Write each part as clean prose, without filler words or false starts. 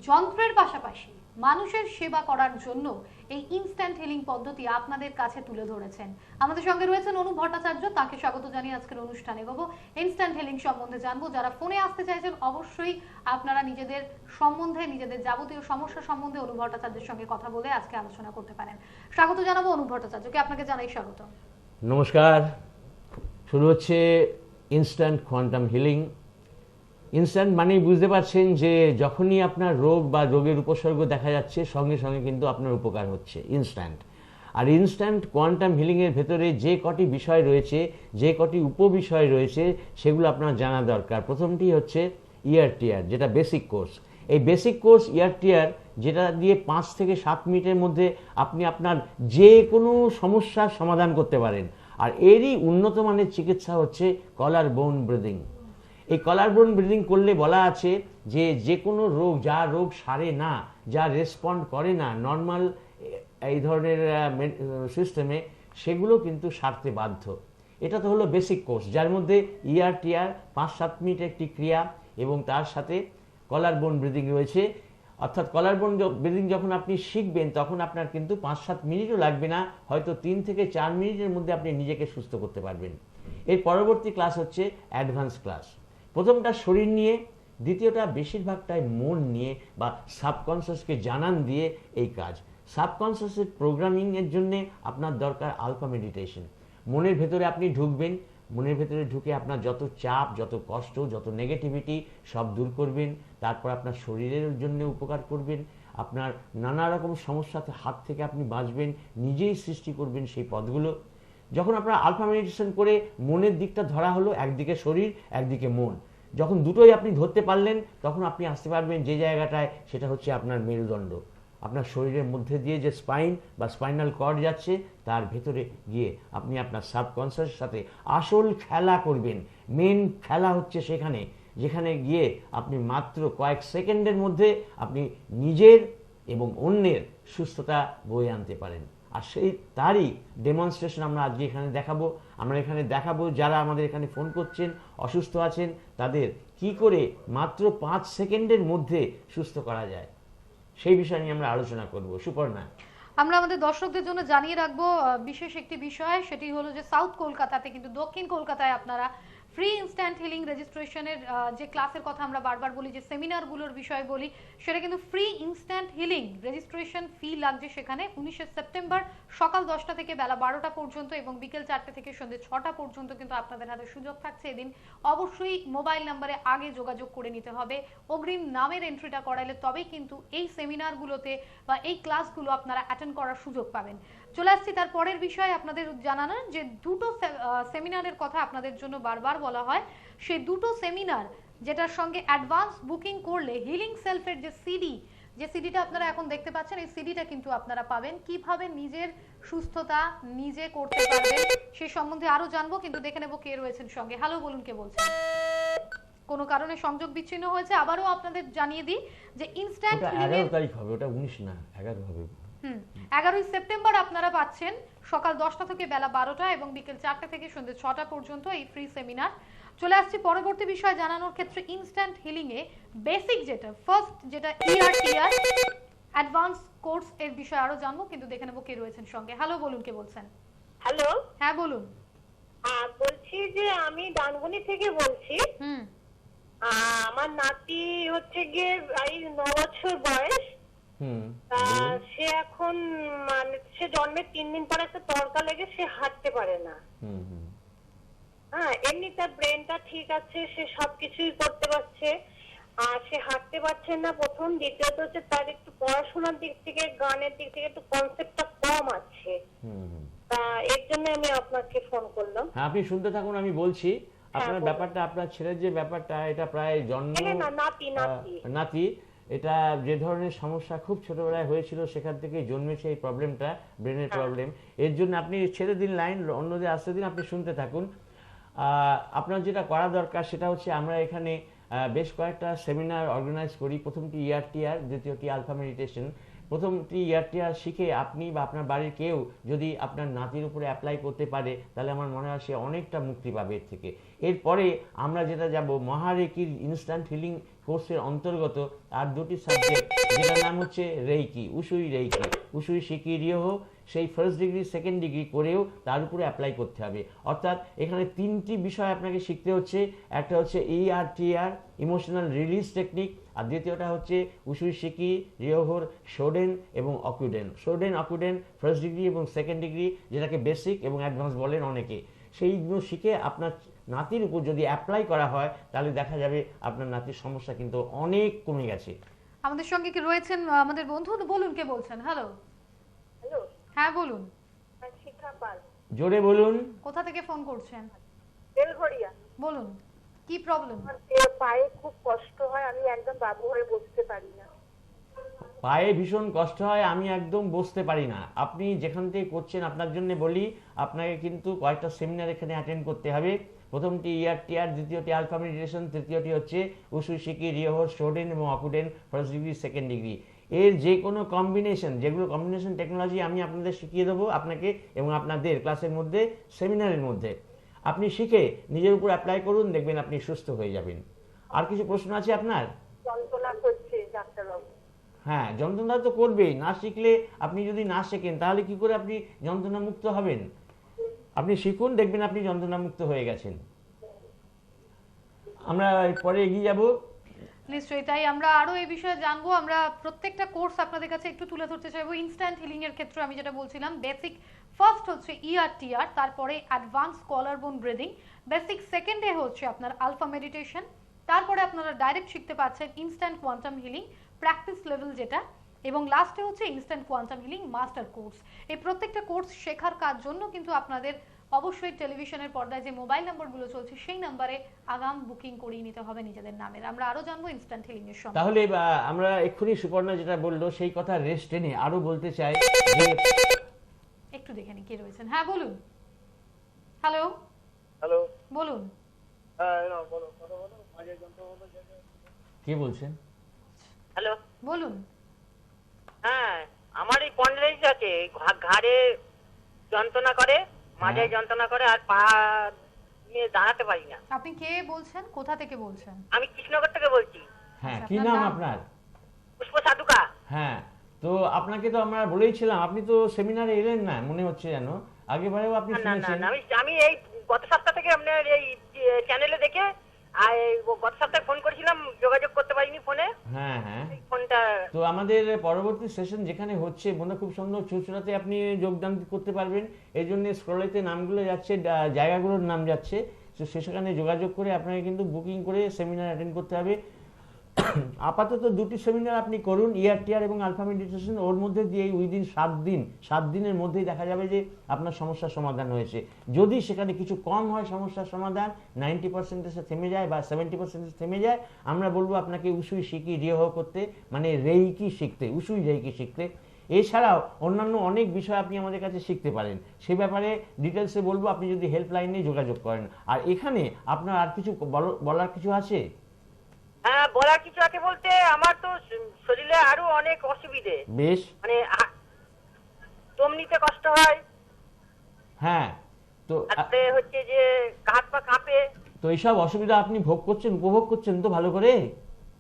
যন্ত্রের পাশাপাশি মানুষের সেবা করার জন্য এই ইনস্ট্যান্ট হিলিং পদ্ধতি আপনাদের কাছে তুলে ধরেছেন। আমাদের সঙ্গে রয়েছেন অনুপ ভট্টাচার্য, তাকে স্বাগত জানিয়ে আজকের অনুষ্ঠানে গো ইনস্ট্যান্ট হিলিং সম্বন্ধে জানবো। যারা ফোনে আসতে চাইছেন অবশ্যই আপনারা নিজেদের সম্বন্ধে, নিজেদের যাবতীয় সমস্যা সম্বন্ধে অনুপ ভট্টাচার্যের সঙ্গে কথা বলে আজকে আলোচনা করতে পারেন। স্বাগত জানাবো অনুপ ভট্টাচার্যকে, আপনাকে জানাই স্বাগত। নমস্কার। শুরু হচ্ছে ইনস্ট্যান্ট কোয়ান্টাম হিলিং। ইনস্ট্যান্ট মানেই বুঝতে পারছেন যে যখনই আপনার রোগ বা রোগের উপসর্গ দেখা যাচ্ছে সঙ্গে সঙ্গে কিন্তু আপনার উপকার হচ্ছে ইনস্ট্যান্ট। আর ইনস্ট্যান্ট কোয়ান্টাম হিলিংয়ের ভেতরে যে কটি বিষয় রয়েছে, যে কটি উপবিষয় রয়েছে, সেগুলো আপনার জানা দরকার। প্রথমটি হচ্ছে ইআরটিআর, যেটা বেসিক কোর্স। এই বেসিক কোর্স ইআরটিআর, যেটা দিয়ে 5 থেকে 7 মিনিটের মধ্যে আপনি আপনার যে কোনো সমস্যার সমাধান করতে পারেন। আর এরই উন্নত মানের চিকিৎসা হচ্ছে কলার বোন ব্রিদিং। এই কলার বোন ব্রিদিং করলে বলা আছে যে যে কোনো রোগ, যা রোগ সারে না, যা রেসপন্ড করে না নর্মাল এই ধরনের সিস্টেমে, সেগুলো কিন্তু সারতে বাধ্য। এটা তো হলো বেসিক কোর্স, যার মধ্যে ইআরটিআর 5-7 মিনিট একটি ক্রিয়া এবং তার সাথে কলার বোন ব্রিদিং রয়েছে। অর্থাৎ কলার বোন ব্রিদিং যখন আপনি শিখবেন তখন আপনার কিন্তু 5-7 মিনিটও লাগবে না, হয়তো 3 থেকে 4 মিনিটের মধ্যে আপনি নিজেকে সুস্থ করতে পারবেন। এর পরবর্তী ক্লাস হচ্ছে অ্যাডভান্স ক্লাস। প্রথমটা শরীর নিয়ে, দ্বিতীয়টা বেশিরভাগটাই মন নিয়ে বা সাবকনসিয়াসকে জানান দিয়ে এই কাজ। সাবকনসিয়াসের প্রোগ্রামিংয়ের জন্য আপনার দরকার আলফা মেডিটেশন। মনের ভেতরে আপনি ঢুকবেন, মনের ভেতরে ঢুকে আপনার যত চাপ, যত কষ্ট, যত নেগেটিভিটি সব দূর করবেন। তারপর আপনার শরীরের জন্য উপকার করবেন, আপনার নানা রকম সমস্যাতে হাত থেকে আপনি বাঁচবেন, নিজেই সৃষ্টি করবেন সেই পথগুলো। যখন আপনার আলফা মেডিটেশন করে মনের দিকটা ধরা হলো, একদিকে শরীর একদিকে মন, যখন দুটোই আপনি ধরতে পারলেন তখন আপনি আসতে পারবেন যে জায়গাটায়, সেটা হচ্ছে আপনার মেরুদণ্ড। আপনার শরীরের মধ্যে দিয়ে যে স্পাইন বা স্পাইনাল কর্ড যাচ্ছে, তার ভেতরে গিয়ে আপনি আপনার সাবকনসিয়াসের সাথে আসল খেলা করবেন। মেন খেলা হচ্ছে সেখানে, যেখানে গিয়ে আপনি মাত্র কয়েক সেকেন্ডের মধ্যে আপনি নিজের এবং অন্যের সুস্থতা বয়ে আনতে পারেন। আর তারই ডেমনস্ট্রেশন আমরা আজকে এখানে দেখাবো। আমরা এখানে দেখাবো যারা আমাদের এখানে ফোন করছেন, অসুস্থ আছেন, তাদের কি করে মাত্র 5 সেকেন্ডের মধ্যে সুস্থ করা যায়, সেই বিষয় নিয়ে আমরা আলোচনা করব। সুপর্ণা, আমরা আমাদের দর্শকদের জন্য জানিয়ে রাখবো বিশেষ একটি বিষয়, সেটি হলো যে সাউথ কলকাতাতে কিন্তু দক্ষিণ কলকাতায় আপনারা ফ্রি ইনস্ট্যান্ট হিলিং রেজিস্ট্রেশনের যে ক্লাসের কথা আমরা বারবার বলি, যে সেমিনারগুলোর বিষয় বলি, সেটা কিন্তু free instant healing registration fee লাগছে সেখানে 19শে সেপ্টেম্বর সকাল 10টা থেকে বেলা 12টা পর্যন্ত এবং বিকেল 4টে থেকে সন্ধ্যে 6টা পর্যন্ত কিন্তু আপনাদের হাতে সুযোগ থাকছে। এদিন অবশ্যই মোবাইল নাম্বারে আগে যোগাযোগ করে নিতে হবে, অগ্রিম নামের এন্ট্রিটা করাইলে তবেই কিন্তু এই সেমিনারগুলোতে বা এই ক্লাসগুলো আপনারা অ্যাটেন্ড করার সুযোগ পাবেন। চলে আসছি তার পরের বিষয়ে, আপনাদের জানানোর যে দুটো সেমিনারের কথা আপনাদের জন্য বারবার বলা হয়, সেই দুটো সেমিনার যেটার সঙ্গে অ্যাডভান্স বুকিং করলে হিলিং সেলফের যে সিডিটা আপনারা এখন দেখতে পাচ্ছেন, এই সিডিটা কিন্তু আপনারা পাবেন। কিভাবে নিজের সুস্থতা নিজে করতে পারবেন সেই সম্বন্ধে আরো জানবো, কিন্তু দেখে নেবো কে রয়েছেন সঙ্গে। হ্যালো, বলুন কে বলছেন। কোনো কারণে সংযোগ বিচ্ছিন্ন হয়েছে, আবারও আপনাদের জানিয়ে দিই যে ইনস্ট্যান্ট 11 তারিখ হবে, ওটা 19 না 11 হবে। 11ই সেপ্টেম্বর আপনারা পাচ্ছেন সকাল 10টা থেকে বেলা 12টা এবং বিকেল 4টে থেকে সন্ধ্যে 6টা পর্যন্ত এই ফ্রি সেমিনার। চলে আসছি পরবর্তী বিষয় জানানোর ক্ষেত্রে, ইনস্ট্যান্ট হিলিং এ বেসিক যেটা ফার্স্ট, যেটা ইআরটিআর অ্যাডভান্স কোর্স এর বিষয়ে আরো জানবো, কিন্তু দেখে নেবো কে রয়েছেন সঙ্গে। হ্যালো, বলুন কে বলছেন। হ্যালো, হ্যাঁ বলুন। বলছি যে আমি ডানগুনি থেকে বলছি। আমার নাতি হচ্ছে গিয়ে 9 বছর বয়স। সে এখন মানে সে জন্মের 3 দিন পর একটা তরকা লেগে সে হাঁটতে পারে না। হ্যাঁ, এমনি তার ব্রেনটা ঠিক আছে, সে সবকিছুই করতে পারছে, আর সে হাঁটতে পারছে না প্রথম। দ্বিতীয়ত হচ্ছে তার একটু পড়াশোনার দিক থেকে, গানের দিক থেকে একটু কনসেপ্টটা কম আছে। তা এর জন্য আমি আপনাকে ফোন করলাম। হ্যাঁ, আপনি শুনতে থাকুন, আমি বলছি। আপনার ব্যাপারটা, আপনার ছেলের যে ব্যাপারটা, এটা প্রায় জন্ম নাতি, এটা যে ধরনের সমস্যা খুব ছোটবেলায় হয়েছিল সেখান থেকে জন্মেছে এই প্রবলেমটা, ব্রেনের প্রবলেম। এর জন্য আপনি ছেড়ে দিন লাইন, অন্যদের আসতে দিন, আপনি শুনতে থাকুন। আপনার যেটা করা দরকার সেটা হচ্ছে, আমরা এখানে বেশ কয়েকটা সেমিনার অর্গানাইজ করি। প্রথমটি ইআরটিআর, দ্বিতীয়টি আলফা মেডিটেশন। প্রথমটি ইয়ারটিআর শিখে আপনি বা আপনার বাড়ির কেউ যদি আপনার নাতির উপরে অ্যাপ্লাই করতে পারে, তাহলে আমার মনে হয় সে অনেকটা মুক্তি পাবে এর থেকে। এরপরে আমরা যেটা যাব, মহারেকির ইনস্ট্যান্ট হিলিং কোর্সের অন্তর্গত আর দুটি সাবজেক্ট, যেটার নাম হচ্ছে রেইকি, উসুই রেইকি, উসুই শিকি রিয়োহো। সেই ফার্স্ট ডিগ্রি সেকেন্ড ডিগ্রি করেও তার উপরে অ্যাপ্লাই করতে হবে। অর্থাৎ এখানে তিনটি বিষয় আপনাকে শিখতে হচ্ছে। একটা হচ্ছে ERTR, ইমোশনাল রিলিজ টেকনিক, আর দ্বিতীয়টা হচ্ছে উসুই শিকি রিয়োহোর শোডেন এবং অকুডেন। শোডেন অকুডেন ফার্স্ট ডিগ্রি এবং সেকেন্ড ডিগ্রি, যেটাকে বেসিক এবং অ্যাডভান্স বলেন অনেকে। সেইগুলো শিখে আপনার নাতির উপর যদি অ্যাপ্লাই করা হয় তাহলে দেখা যাবে আপনার নাতির সমস্যা কিন্তু অনেক কমে গেছে। আমাদের সঙ্গে কি রয়েছেন আমাদের বন্ধু? বলুন, কে বলছেন? হ্যালো। হ্যালো, হ্যাঁ বলুন। শিখা পাল। জোরে বলুন। কোথা থেকে ফোন করছেন? বেলঘড়িয়া। বলুন, কি প্রবলেম? পায়ে খুব কষ্ট হয়, আমি একদম বাবু হয়ে বসতে পারি না। পায়ে ভীষণ কষ্ট হয়, আমি একদম বসতে পারি না। আপনি যেখান থেকে করছেন, আপনার জন্য বলি, আপনাকে কিন্তু কয়েকটা সেমিনার এখানে অ্যাটেন্ড করতে হবে। প্রথমটি ERTR, দ্বিতীয়টি আলফা মেডিটেশন, তৃতীয়টি হচ্ছে উসুই শিকি রিয়োহোর শোডেন এবং অকুডেন ফার্স্ট ডিগ্রি সেকেন্ড ডিগ্রি। এর যে কোনো কম্বিনেশন, যেগুলো কম্বিনেশন টেকনোলজি আমি আপনাদের শিখিয়ে দেবো আপনাকে এবং আপনাদের ক্লাসের মধ্যে, সেমিনারের মধ্যে। আপনি শিখে নিজের উপর অ্যাপ্লাই করুন, দেখবেন আপনি সুস্থ হয়ে যাবেন। আর কিছু প্রশ্ন আছে আপনার? যন্ত্রণা করছে ডাক্তারবাবু। হ্যাঁ, যন্ত্রণা তো করবেই। না শিখলে, আপনি যদি না শেখেন তাহলে কি করে আপনি যন্ত্রণা মুক্ত হবেন? আপনি শিখুন, দেখবেন আপনি যন্ত্রণা মুক্ত হয়ে গেছেন। আমরা পরে এগিয়ে যাব। নিশ্চয়ই, তাই আমরা আরো এই বিষয়ে জানবো। আমরা প্রত্যেকটা কোর্স আপনাদের কাছে একটু তুলে ধরতে চাইবো। ইনস্ট্যান্ট হিলিং এর ক্ষেত্রে আমি যেটা বলছিলাম, বেসিক ফার্স্ট হচ্ছে ERTR, তারপরে অ্যাডভান্স কলার বোন ব্রিদিং, বেসিক সেকেন্ডে হচ্ছে আপনার আলফা মেডিটেশন, তারপরে আপনারা ডাইরেক্ট শিখতে পাচ্ছেন instant quantum healing practice level যেটা, এবং লাস্টে হচ্ছে instant quantum healing master course. এই প্রত্যেকটা কোর্স শেখার কাজ জন্য কিন্তু আপনাদের অবশ্যই টেলিভিশনের পর্দায় যে মোবাইল নাম্বারগুলো চলছে সেই নাম্বারে আগাম বুকিং করিয়ে নিতে হবে নিজেদের নামের। আমরা আরো জানবো ইনস্ট্যান্ট হিলিং এর সম্পর্কে। তাহলে আমরা এক্ষুনি সুপর্ণা যেটা বললো সেই কথা রেস্ট টেনে আরো বলতে চাই যে, একটু দেখে নি কে রয়েছেন। হ্যাঁ বলুন। হ্যালো। হ্যালো, বলুন। হ্যাঁ বলো বলো বলো, মাঝে যন্ত্রণা কে বলছেন? হ্যালো, বলুন। হ্যাঁ আমার এই পন্ডারাইটিস আছে, ঘাড়ে যন্ত্রণা করে, মাঝে যন্ত্রণা করে, আর পা নিয়ে দাঁড়াতে পারি না। আপনি কে বলছেন? কোথা থেকে বলছেন? আমি কৃষ্ণনগর থেকে বলছি। হ্যাঁ, আচ্ছা, কি আপনার নাম নাম? আপনার? পুষ্প সাধুকা। হ্যাঁ, তো আপনাকে তো আমরা বলেইছিলাম, আপনি তো সেমিনারে এলেন না মনে হচ্ছে যেন। আগেবারেও আপনি না না শুনেছেন। না, আমি এই গত সপ্তাহ থেকে আপনার এই চ্যানেলে দেখে, আর গত সপ্তাহে ফোন করেছিলাম, যোগাযোগ করতে পারিনি ফোনে। হ্যাঁ হ্যাঁ, ফোনটা তো আমাদের পরবর্তী সেশন যেখানে হচ্ছে বন্ধু, খুব সুন্দর চুচুড়াতে আপনি যোগদান করতে পারবেন। এই জন্য স্ক্রলেতে নামগুলো যাচ্ছে, জায়গাগুলোর নাম যাচ্ছে, তো সেখানে যোগাযোগ করে আপনাকে কিন্তু বুকিং করে সেমিনার অ্যাটেন্ড করতে হবে। আপাতত দুটি সেমিনার আপনি করুন, ERTR এবং আলফা মেডিটেশন। ওর মধ্যে দিয়ে উইদিন 7 দিনের মধ্যেই দেখা যাবে যে আপনার সমস্যার সমাধান হয়েছে। যদি সেখানে কিছু কম হয় সমস্যার সমাধান, 90% থেমে যায় বা 70% থেমে যায়, আমরা বলবো আপনাকে উসুই শিকি রিয়োহো করতে, মানে রেইকি শিখতে, উসুই রেইকি শিখতে। এছাড়াও অন্যান্য অনেক বিষয় আপনি আমাদের কাছে শিখতে পারেন, সে ব্যাপারে ডিটেলসে বলবো, আপনি যদি হেল্পলাইনে যোগাযোগ করেন। আর এখানে আপনার আর কিছু বলার কিছু আছে? হ্যাঁ, বলার কিছু আছে বলতে, আমার তো শরীরে আরো অনেক অসুবিধে, বেশ। মানে দম নিতে কষ্ট হয়। হ্যাঁ, তো তারপরে হচ্ছে যে হাত পা কাঁপে। তো এইসব অসুবিধা আপনি ভোগ করছেন, উপভোগ করছেন তো ভালো করে?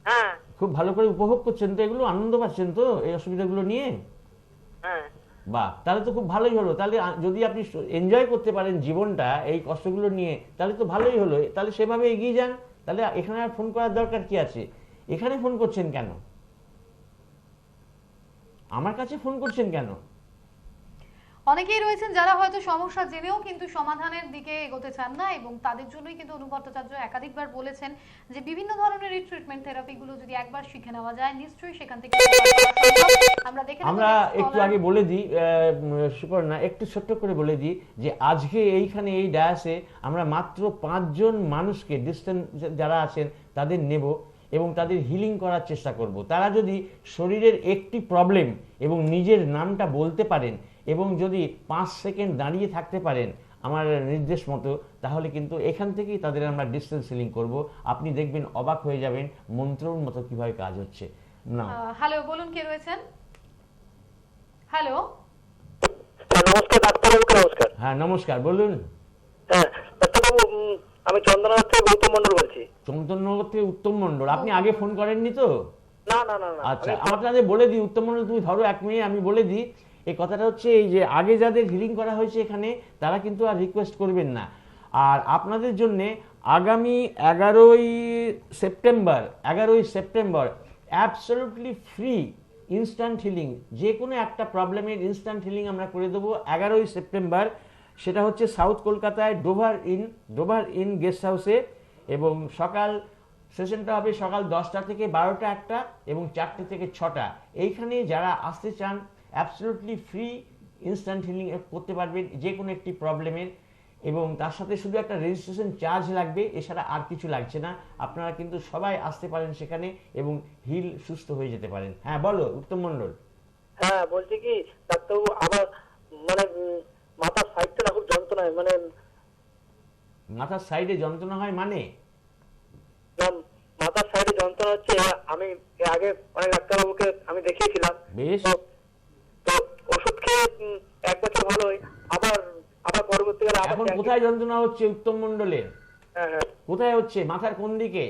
হ্যাঁ খুব ভালো করে উপভোগ করছেন তো, এগুলো আনন্দ পাচ্ছেন তো এই অসুবিধাগুলো নিয়ে? হ্যাঁ। বাহ, তাহলে তো খুব ভালোই হলো। তাহলে যদি আপনি এনজয় করতে পারেন জীবনটা এই কষ্টগুলো নিয়ে, তাহলে তো ভালোই হলো। তাহলে সেভাবে এগিয়ে যান। তাহলে এখানে আর ফোন করার দরকার কি আছে? এখানে ফোন করছেন কেন? আমার কাছে ফোন করছেন কেন? অনেকেই রয়েছেন যারা হয়তো সমস্যা জেনেও কিন্তু সমাধানের দিকে এগোতে চান না, এবং তাদের জন্যই কিন্তু অনুপ ভট্টাচার্য একাধিকবার বলেছেন যে বিভিন্ন ধরনের এই ট্রিটমেন্ট থেরাপিগুলো যদি একবার শিখে নেওয়া যায়, নিশ্চয়ই সেখান থেকে আমরা একটু আগে বলে দিই সুপর্ণা, একটু ছোট্ট করে বলে দিই যে আজকে এইখানে এই ডায়াসে আমরা মাত্র 5 জন মানুষকে, ডিস্টেন্স যারা আছেন তাদের নেব এবং তাদের হিলিং করার চেষ্টা করব। তারা যদি শরীরের একটি প্রবলেম এবং নিজের নামটা বলতে পারেন এবং যদি 5 সেকেন্ড দাঁড়িয়ে থাকতে পারেন আমার নির্দেশ মতো, তাহলে কিন্তু এখান থেকেই তাদের আমরা ডিস্টেন্স হিলিং করব। আপনি দেখবেন, অবাক হয়ে যাবেন মন্ত্রর মতো কিভাবে কাজ হচ্ছে। না, হ্যালো, বলুন কে রয়েছেন? হ্যালো। নমস্কার ডাক্তারবাবু, নমস্কার। হ্যাঁ নমস্কার, বলুন। হ্যাঁ ডাক্তারবাবু, আমি চন্দননগর থেকে গৌতম মন্ডল বলছি। চন্দননগর থেকে উত্তম মণ্ডল, আপনি আগে ফোন করেননি তো? না না না না, আচ্ছা, আপনাদের বলে দিই, উত্তম মণ্ডল তুমি ধরো 1 মিনিট, আমি বলে দিই। এই কথাটা হচ্ছে এই যে আগে যাদের হিলিং করা হয়েছে এখানে তারা কিন্তু আর রিকোয়েস্ট করবেন না। আর আপনাদের জন্য আগামী 11ই September absolutely free instant healing, যে কোনো একটা প্রবলেমের ইনস্ট্যান্ট হিলিং আমরা করে দেবো 11ই সেপ্টেম্বর। সেটা হচ্ছে সাউথ কলকাতায় ডোভার ইন গেস্ট হাউসে, এবং সেশনটা হবে সকাল 10টা থেকে 12টা 1টা এবং 4টে থেকে 6টা। এইখানে যারা আসতে চান অ্যাবসলিউটলি ফ্রি ইনস্ট্যান্ট হিলিং করতে পারবেন যে কোনো একটি প্রবলেমের, এবং তার সাথে শুধু একটা রেজিস্ট্রেশন চার্জ লাগবে, এছাড়া আর কিছু লাগছে না। আপনারা কিন্তু সবাই আসতে পারেন সেখানে এবং হিল সুস্থ হয়ে যেতে পারেন। হ্যাঁ বলো উত্তম মণ্ডল। হ্যাঁ বলছি কি ডাক্তারবাবু, আবার মানে মাথার সাইডটা না খুব যন্ত্রণা হয়, মানে মাথার সাইডে যন্ত্রণা হয় মানে? মাথার সাইডে যন্ত্রণা হচ্ছে। আমি এর আগে অনেক ডাক্তারবাবুকে আমি দেখিয়েছিলাম, বেশ। তো ওষুধ খেয়ে 1 বছর ভালো হয়, আবার পরবর্তীকালে এখন কোথায় যন্ত্রণা হচ্ছে উত্তম মণ্ডলের? হ্যাঁ হ্যাঁ, কোথায় হচ্ছে? মাথার কোন দিকে?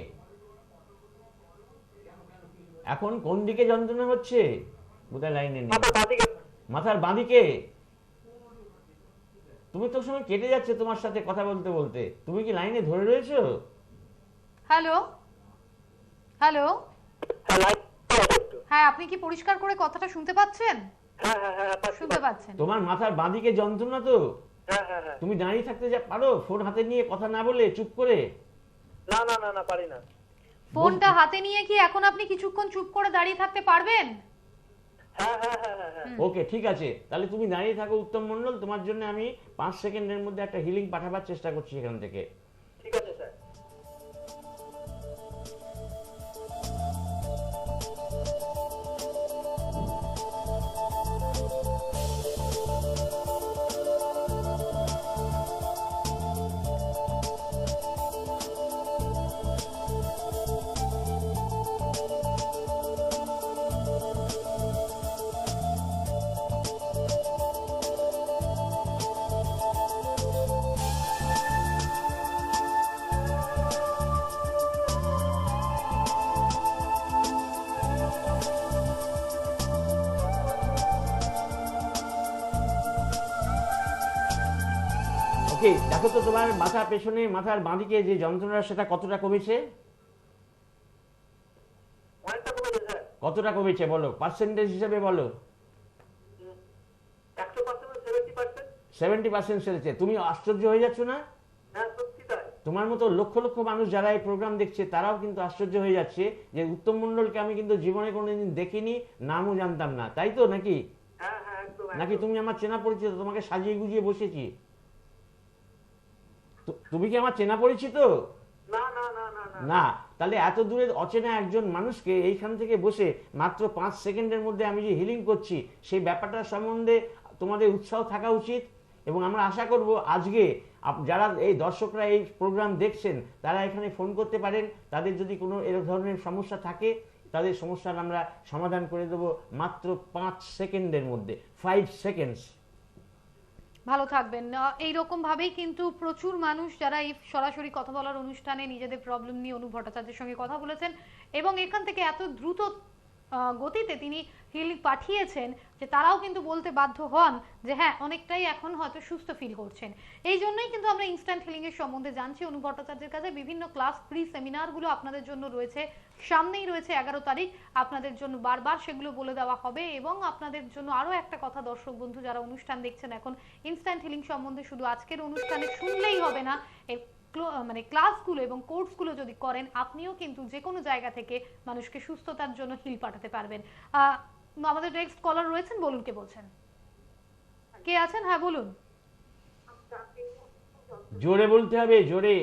এখন কোন দিকে যন্ত্রণা হচ্ছে? বোধহয় লাইনে নেই। মাথার বাঁদিকে। মাথার বাঁদিকে? তুমি তো সময় কেটে যাচ্ছে তোমার সাথে কথা বলতে বলতে, তুমি কি লাইনে ধরে রয়েছো? হ্যালো হ্যালো, হ্যাঁ লাইন আছে একটু। হ্যাঁ আপনি কি পরিষ্কার করে কথাটা শুনতে পাচ্ছেন? হ্যাঁ হ্যাঁ হ্যাঁ পাচ্ছি, শুনতে পাচ্ছেন? তোমার মাথার বাঁদিকে যন্ত্রণা তো? হ্যাঁ হ্যাঁ হ্যাঁ। তুমি দাঁড়িয়ে থাকতে যা পারো, ফোন হাতে নিয়ে কথা না বলে চুপ করে? না না না না, পারি না। ফোনটা হাতে নিয়ে কি এখন আপনি কিছুক্ষণ চুপ করে দাঁড়িয়ে থাকতে পারবেন? হ্যাঁ হ্যাঁ হ্যাঁ হ্যাঁ হ্যাঁ। ওকে ঠিক আছে, তাহলে তুমি দাঁড়িয়ে থাকো উত্তম মণ্ডল, তোমার জন্য আমি 5 সেকেন্ডের মধ্যে একটা হিলিং পাঠাবার চেষ্টা করছি এখান থেকে। ঠিক আছে স্যার। ওকে, দেখো তো তোমার মাথার পেছনে, মাথার বাঁদিকে যে যন্ত্রণা সেটা কতটা কমেছে? অনেকটা কমেছে স্যার। কতটা কমেছে বলো, পার্সেন্টেজ হিসেবে বলো। 100% 70%। 70% সেরেছে। তুমি আশ্চর্য হয়ে যাচ্ছ না? হ্যাঁ সত্যি তাই। তোমার মতো লক্ষ লক্ষ মানুষ যারা এই প্রোগ্রাম দেখছে তারাও কিন্তু আশ্চর্য হয়ে যাচ্ছে যে উত্তম মণ্ডলকে আমি কিন্তু জীবনে কোনোদিন দেখিনি, নামও জানতাম না, তাই তো নাকি? হ্যাঁ হ্যাঁ একদম। নাকি তুমি আমার চেনা পরিচিত, তোমাকে সাজিয়ে গুজিয়ে বসেছি? তুমি কি আমার চেনা পরিচিত? না না না না না। না, তাহলে এত দূরের অচেনা একজন মানুষকে এইখান থেকে বসে মাত্র 5 সেকেন্ডের মধ্যে আমি যে হিলিং করছি সেই ব্যাপারটার সম্বন্ধে তোমাদের উৎসাহ থাকা উচিত। এবং আমরা আশা করব আজকে যারা এই দর্শকরা এই প্রোগ্রাম দেখছেন তারা এখানে ফোন করতে পারেন, তাদের যদি কোনো এরকম ধরনের সমস্যা থাকে তাদের সমস্যার আমরা সমাধান করে দেবো মাত্র 5 সেকেন্ডের মধ্যে। 5 সেকেন্ডস। ভালো থাকবেন। এইরকম ভাবেই কিন্তু প্রচুর মানুষ যারা এই সরাসরি কথা বলার অনুষ্ঠানে নিজেদের প্রবলেম নিয়ে অনুপ ভট্টাচার্যের সঙ্গে কথা বলেছেন এবং এখান থেকে এত দ্রুত গতিতে তিনি হিলিং পাঠিয়েছেন যে তারাও কিন্তু বলতে বাধ্য হন যে হ্যাঁ অনেকটাই এখন হয়তো সুস্থ ফিল করছেন। এই জন্যই কিন্তু আমরা ইনস্ট্যান্ট হিলিং এর সম্বন্ধে জানছি অনুপ ভট্টাচার্যের কাছে। বিভিন্ন ক্লাস ফ্রি সেমিনারগুলো আপনাদের জন্য রয়েছে, সামনেই রয়েছে 11 তারিখ, আপনাদের জন্য বারবার সেগুলো বলে দেওয়া হবে। এবং আপনাদের জন্য আরো একটা কথা, দর্শক বন্ধু যারা অনুষ্ঠান দেখছেন এখন, ইনস্ট্যান্ট হিলিং সম্বন্ধে শুধু আজকের অনুষ্ঠানে শুনলেই হবে না, মানে ক্লাসগুলো এবং কোর্সগুলো যদি করেন আপনিও কিন্তু যে কোনো জায়গা থেকে মানুষকে সুস্থতার জন্য হিল পাঠাতে পারবেন। আমাদের নেক্সট কলার রয়েছেন, বলুন কে বলছেন, কে আছেন? হ্যাঁ বলুন। জোরে বলতে হবে, জোরে,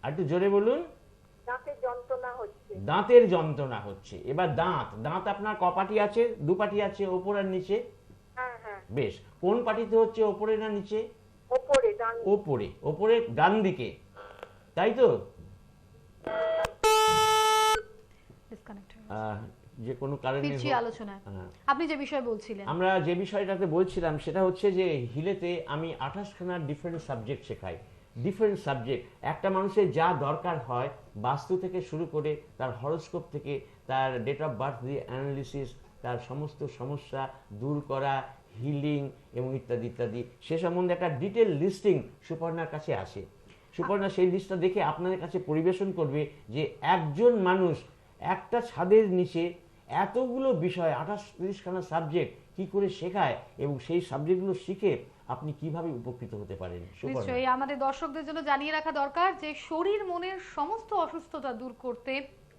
আর একটু জোরে বলুন। দাঁতের যন্ত্রণা হচ্ছে। দাঁতের যন্ত্রণা হচ্ছে। এবার দাঁত আপনার কপাটি আছে? 2 পাটি আছে, ওপর আর নিচে? হ্যাঁ হ্যাঁ। বেশ, কোন পাটিতে হচ্ছে, ওপরে না নিচে? ওপরে ডান। ওপরে ডান দিকে, তাই তো? যে কোনো কারণে আলোচনা আপনি যে বিষয় বলছিলেন, আমরা যে বিষয়টাতে বলছিলাম সেটা হচ্ছে যে হিলেতে আমি 28খানা ডিফারেন্ট সাবজেক্ট শেখাই। Different subject. একটা মানুষের যা দরকার হয় বাস্তু থেকে শুরু করে তার হরোস্কোপ থেকে তার ডেট অফ বার্থ দিয়ে অ্যানালিসিস, তার সমস্ত সমস্যা দূর করা, হিলিং এবং ইত্যাদি ইত্যাদি, সে সম্বন্ধে একটা ডিটেল লিস্টিং সুপর্ণার কাছে আসে। সুপর্ণা সেই লিস্টটা দেখে আপনাদের কাছে পরিবেশন করবে যে একজন মানুষ একটা ছাদের নিচে এতগুলো বিষয় 28-30খানা সাবজেক্ট কি করে শেখায় এবং সেই সাবজেক্টগুলো শিখে আপনি কিভাবে উপকৃত হতে পারেন। নিশ্চয়ই আমাদের দর্শকদের জন্য জানিয়ে রাখা দরকার যে শরীর মনের সমস্ত অসুস্থতা দূর করতে,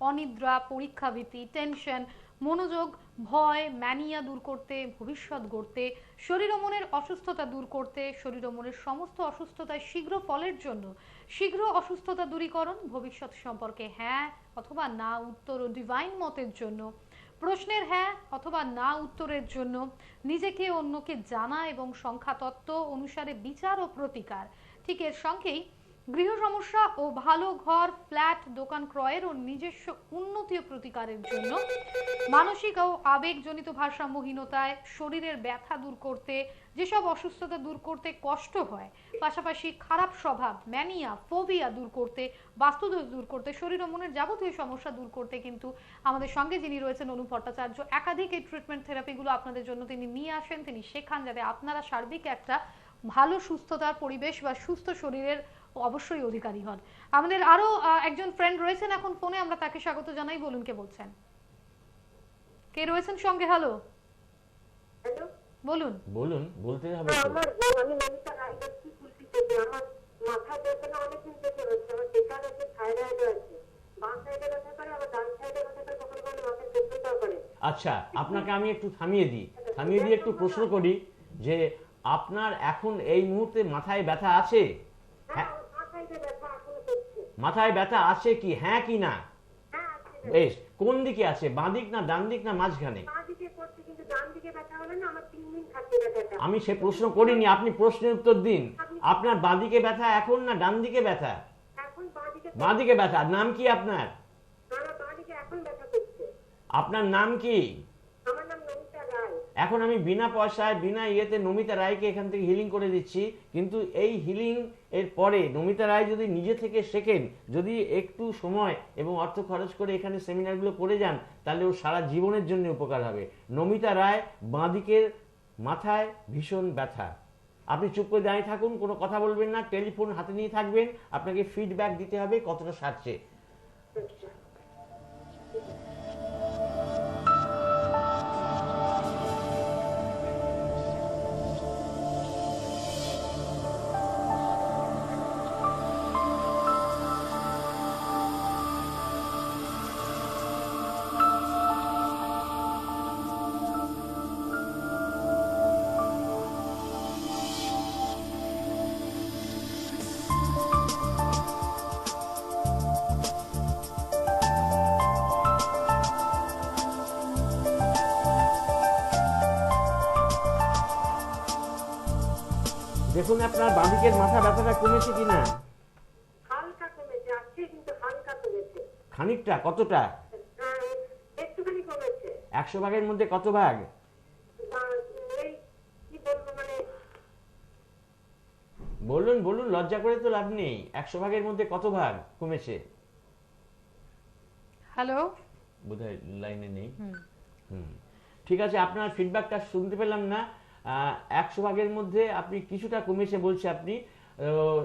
অনিদ্রা, পরীক্ষা ভীতি, টেনশন, মনোযোগ, ভয়, ম্যানিয়া দূর করতে, ভবিষ্যৎ গড়তে, শরীর ও মনের অসুস্থতা দূর করতে, শরীর ও মনের সমস্ত অসুস্থতায় শীঘ্র ফলের জন্য, শীঘ্র অসুস্থতা দূরীকরণ, ভবিষ্যৎ সম্পর্কে হ্যাঁ অথবা না উত্তর ও ডিভাইন মতের জন্য, প্রশ্নের হ্যাঁ অথবা না উত্তরের জন্য, নিজেকে অন্যকে জানা এবং সংখ্যাতত্ত্ব অনুসারে বিচার ও প্রতিকার, ঠিক এর সঙ্গেই গৃহ সমস্যা ও ভালো ঘর, ফ্ল্যাট, দোকান ক্রয়ের ও নিজস্ব উন্নতি ও প্রতিকারের জন্য, মানসিক ও আবেগজনিত ভারসাম্যহীনতায় শরীরের ব্যথা দূর করতে, যেসব অসুস্থতা দূর করতে কষ্ট হয়, পাশাপাশি খারাপ স্বভাব, ম্যানিয়া, ফোবিয়া দূর করতে, বাস্তুদোষ দূর করতে, শরীর ও মনের যাবতীয় সমস্যা দূর করতে কিন্তু আমাদের সঙ্গে যিনি রয়েছেন অনু ভট্টাচার্য, একাধিক এই ট্রিটমেন্ট থেরাপিগুলো আপনাদের জন্য তিনি নিয়ে আসেন, তিনি শেখান, যাতে আপনারা সার্বিক একটা ভালো সুস্থতার পরিবেশ বা সুস্থ শরীরের অবশ্যই অধিকারী হন। আমাদের আরো একজন ফ্রেন্ড রয়েছেন এখন ফোনে, আমরা তাকে স্বাগত জানাই। বলুন কে বলছেন, কে রয়েছেন সঙ্গে? হ্যালো, হ্যালো, বলুন, বলতে হবে। আমার আমি নমিতা রায় বলছি কুলটি থেকে। আমার মাথা বেদনা অনেকদিন থেকে হচ্ছে, আমার প্রেশার আছে, থাইরয়েড আছে, বাম সাইডে ব্যথা করে, আবার ডান সাইডে ব্যথা করে, কখনো কখনো মাথায় যন্ত্রণা করে। আচ্ছা, আপনাকে আমি একটু থামিয়ে দিই একটু প্রশ্ন করি যে আপনার এখন এই মুহূর্তে মাথায় ব্যথা আছে? হ্যাঁ, মাথায় ব্যথা এখনো করছে। মাথায় ব্যথা আছে কি, হ্যাঁ কি না? হ্যাঁ আছে। বেশ, কোন দিকে আছে, বাঁ দিক না ডান দিক না মাঝখানে? বাঁ দিকে করছে, কিন্তু ডান দিকে ব্যথা হলে না আমার 3 দিন থাকে ব্যথাটা। আমি সে প্রশ্ন করিনি, আপনি প্রশ্নের উত্তর দিন। আপনার বাঁ দিকে ব্যথা এখন না ডান দিকে ব্যথা? এখন বাঁ দিকে। বাঁ দিকে ব্যথা। নাম কি আপনার? আমার বাঁ দিকে এখন ব্যথা করছে। আপনার নাম কি? আমার নাম নমিতা রায়। এখন আমি বিনা পয়সায় বিনা ইয়েতে নমিতা রায়কে এখান থেকে হিলিং করে দিচ্ছি, কিন্তু এই হিলিং এর পরে নমিতা রায় যদি নিজে থেকে শেখেন, যদি একটু সময় এবং অর্থ খরচ করে এখানে সেমিনারগুলো করে যান, তাহলে ওর সারা জীবনের জন্য উপকার হবে। নমিতা রায় বাঁদিকের মাথায় ভীষণ ব্যথা। আপনি চুপ করে দাঁড়িয়ে থাকুন, কোনো কথা বলবেন না, টেলিফোন হাতে নিয়ে থাকবেন, আপনাকে ফিডব্যাক দিতে হবে কতটা সারছে। দেখুন আপনার বাঁদিকের মাথা ব্যথাটা কমেছে কিনা? হালকা কমেছে, আছে কিন্তু হালকা কমেছে। খানিকটা, কতটা? একটুখানি কমেছে। 100 ভাগের মধ্যে কত ভাগ? এই কি বলবো, মানে বলুন, লজ্জা করে তো লাভ নেই। 100 ভাগের মধ্যে কত ভাগ কমেছে? হ্যালো, বোধহয় লাইনে নেই। ঠিক আছে, আপনার ফিডব্যাকটা শুনতে পেলাম না। 100 ভাগের মধ্যে আপনি কিছুটা কমেছে বলছে আপনি,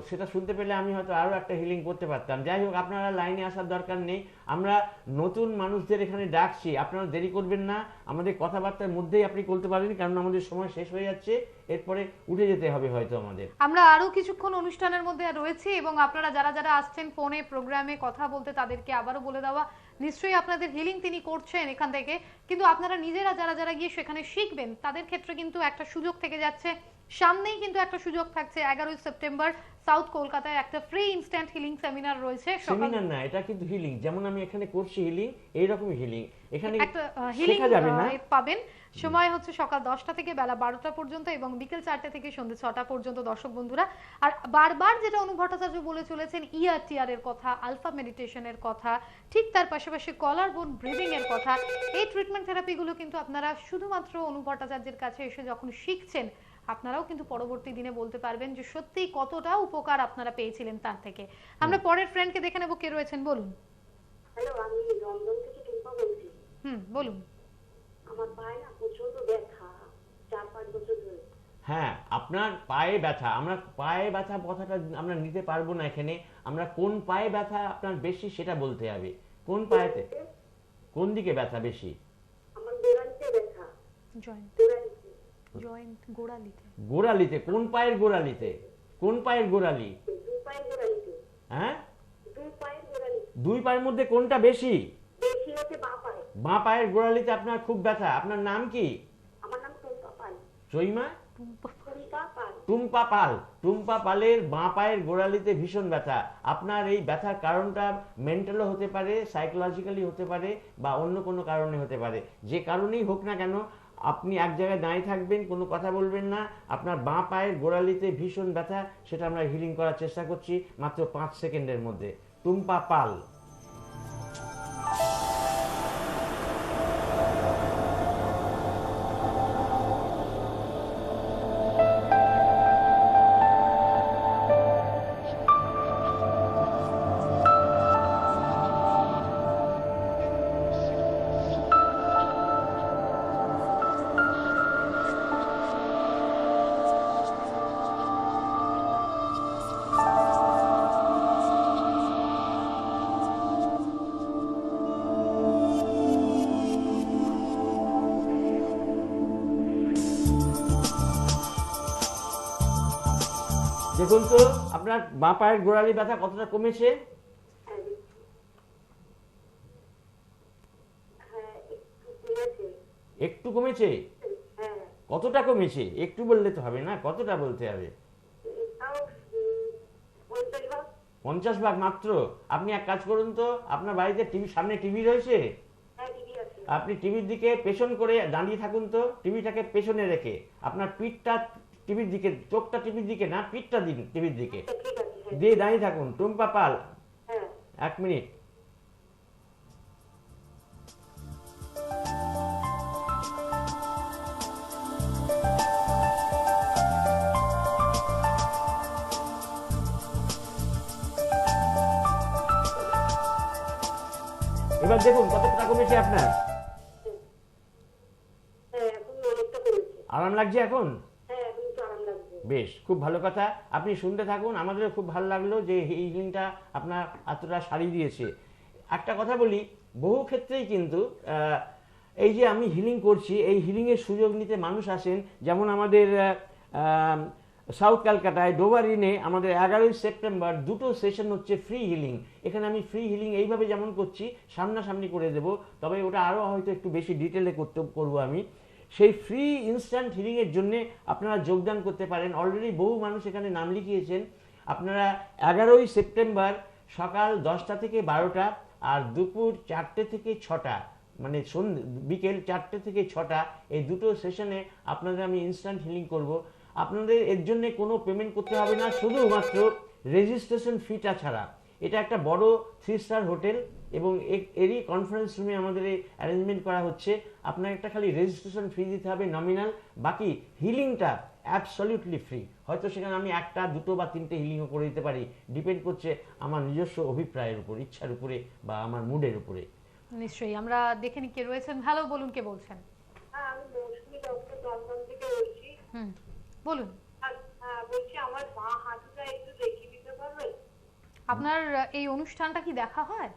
সেটা শুনতে পেলে আমি হয়তো আরো একটা হিলিং করতে পারতাম। যাই হোক, আপনারা লাইনে আসার দরকার নেই, আমরা নতুন মানুষদের এখানে ডাকছি, আপনারা দেরি করবেন না, আমাদের কথাবার্তার মধ্যেই আপনি করতে পারেন, কারণ আমাদের সময় শেষ হয়ে যাচ্ছে, এরপরে উঠে যেতে হবে হয়তো আমাদের। আমরা আরো কিছুক্ষণ অনুষ্ঠানের মধ্যে রয়েছি এবং আপনারা যারা যারা আসছেন ফোনে প্রোগ্রামে কথা বলতে, তাদেরকে আবারও বলে দেওয়া, নিশ্চয়ই আপনাদের হিলিং তিনি করছেন এখান থেকে, কিন্তু আপনারা নিজেরা যারা যারা গিয়ে সেখানে শিখবেন তাদের ক্ষেত্রে কিন্তু একটা সুযোগ থেকে যাচ্ছে। সামনেই কিন্তু একটা সুযোগ থাকছে, 11ই সেপ্টেম্বর সাউথ কলকাতায় একটা ফ্রি ইনস্ট্যান্ট হিলিং সেমিনার রয়েছে। সেমিনার না, এটা কিন্তু হিলিং, যেমন আমি এখানে করছি হিলিং, এইরকমই হিলিং এখানে একটা হিলিং শেখা যাবে না পাবেন। সময় হচ্ছে সকাল 10টা থেকে বেলা 12টা পর্যন্ত এবং বিকেল 4টা থেকে সন্ধ্যে 6টা পর্যন্ত। দর্শক বন্ধুরা, আর বারবার যেটা অনু ভট্টাচার্য বলে চলেছেন, ERTR এর কথা, আলফা মেডিটেশনের কথা, ঠিক তার পাশাপাশি কলার বোন ব্রিদিং এর কথা, এই ট্রিটমেন্ট থেরাপিগুলো কিন্তু আপনারা শুধুমাত্র অনু ভট্টাচার্যের কাছে এসে যখন শিখছেন, আপনারাও কিন্তু পরবর্তী দিনে বলতে পারবেন যে সত্যি কতটা উপকার আপনারা পেয়েছিলেন তার থেকে। আমরা পরের ফ্রেন্ডকে দেখে নেব কে রয়েছেন, বলুন। হ্যালো, আমি লন্ডন থেকে টুম্পা বলছি। বলুন। আমার পায়ে না প্রচন্ড ব্যথা, 4-5 বছর ধরে। হ্যাঁ, আপনার পায়ে ব্যথা, আমরা পায়ে ব্যথা কথাটা আমরা নিতে পারবো না এখানে। আমরা কোন পায়ে ব্যথা আপনার বেশি সেটা বলতে হবে। কোন পায়েতে, কোন দিকে ব্যথা বেশি? আমার গোড়ালিতে ব্যথা। জয়েন্ট, গোড়ালিতে। জয়েন্ট, গোড়ালিতে। গোড়ালিতে? কোন পায়ের গোড়ালিতে? কোন পায়ের গোড়ালি? দুই পায়ের গোড়ালিতে। হ্যাঁ, দুই পায়ের গোড়ালিতে। দুই পায়ের মধ্যে কোনটা বেশি? বেশি হচ্ছে বাঁ পায়ে। বাঁ পায়ের গোড়ালিতে আপনার খুব ব্যথা। আপনার নাম কি? আমার নাম টুম্পা পাল। জয়িমা? টুম্পা পাল। টুম্পা পাল। টুম্পা পালের বাঁ পায়ের গোড়ালিতে ভীষণ ব্যথা। আপনার এই ব্যথার কারণটা মেন্টালও হতে পারে, সাইকোলজিক্যালি হতে পারে, বা অন্য কোনো কারণে হতে পারে। যে কারণেই হোক না কেন, আপনি এক জায়গায় দাঁড়িয়ে থাকবেন, কোনো কথা বলবেন না। আপনার বাঁ পায়ের গোড়ালিতে ভীষণ ব্যথা, সেটা আমরা হিলিং করার চেষ্টা করছি মাত্র 5 সেকেন্ডের মধ্যে। টুম্পা পাল। দেখুন তো আপনার বাঁ পায়ের গোড়ালি ব্যথা কতটা কমেছে? একটু কমেছে? কতটা কমেছে? একটু বললে তো হবে না, কতটা বলতে হবে। 50 ভাগ মাত্র। আপনি এক কাজ করুন তো, আপনার বাড়িতে সামনে টিভি রয়েছে? আপনি টিভির দিকে পেছন করে দাঁড়িয়ে থাকুন তো, টিভিটাকে পেছনে রেখে। আপনার পিঠটা টিভির দিকে, চোখটা টিভির দিকে না, পিঠটা দিন টিভির দিকে দিয়ে দাঁড়িয়ে থাকুন। টুম্পা পাল, 1 মিনিট। এবার দেখুন কতটা কমেছে আপনার। আরাম লাগছে এখন? বেশ, খুব ভালো কথা। আপনি শুনতে থাকুন, আমাদেরও খুব ভালো লাগলো যে এই হিলিংটা আপনার এতটা সারি দিয়েছে। একটা কথা বলি, বহু ক্ষেত্রেই কিন্তু এই যে আমি হিলিং করছি, এই হিলিংয়ের সুযোগ নিতে মানুষ আসেন। যেমন আমাদের সাউথ ক্যালকাটায় ডোভারিনে আমাদের 11ই সেপ্টেম্বর 2টো সেশন হচ্ছে ফ্রি হিলিং। এখানে আমি ফ্রি হিলিং এইভাবে যেমন করছি, সামনাসামনি করে দেব, তবে ওটা আরও হয়তো একটু বেশি ডিটেলে করবো আমি। সেই ফ্রি ইনস্ট্যান্ট হিলিংয়ের জন্য আপনারা যোগদান করতে পারেন। অলরেডি বহু মানুষ এখানে নাম লিখিয়েছেন। আপনারা 11ই সেপ্টেম্বর সকাল 10টা থেকে 12টা আর দুপুর 4টে থেকে 6টা, মানে বিকেল 4টে থেকে 6টা, এই 2টো সেশনে আপনাদের আমি ইনস্ট্যান্ট হিলিং করব। আপনাদের এর জন্য কোনো পেমেন্ট করতে হবে না, শুধুমাত্র রেজিস্ট্রেশন ফিটা ছাড়া। এটা একটা বড় 3 স্টার হোটেল এবং এরই কনফারেন্স রুমে আমাদের এই অ্যারেঞ্জমেন্ট করা হচ্ছে। আপনার একটা খালি রেজিস্ট্রেশন ফি দিতে হবে নমিনাল, বাকি হিলিংটা অ্যাবসলিউটলি ফ্রি। হয়তো সেখানে আমি 1টা 2টো বা 3টে হিলিংও করে দিতে পারি, ডিপেন্ড করছে আমার নিজস্ব অভিপ্রায়ের উপর, ইচ্ছার উপরে বা আমার মুডের উপরে। নিশ্চয়ই, আমরা দেখে নি কে রয়েছেন। হ্যালো, বলুন কে বলছেন। আমি মৌসুমী ডক্টর লন্ডন থেকে বলছি। বলুন। বলছি আমার বাঁ হাঁটুটা একটু দেখিয়ে দিতে পারবেন? আপনার এই অনুষ্ঠানটা কি দেখা হয়?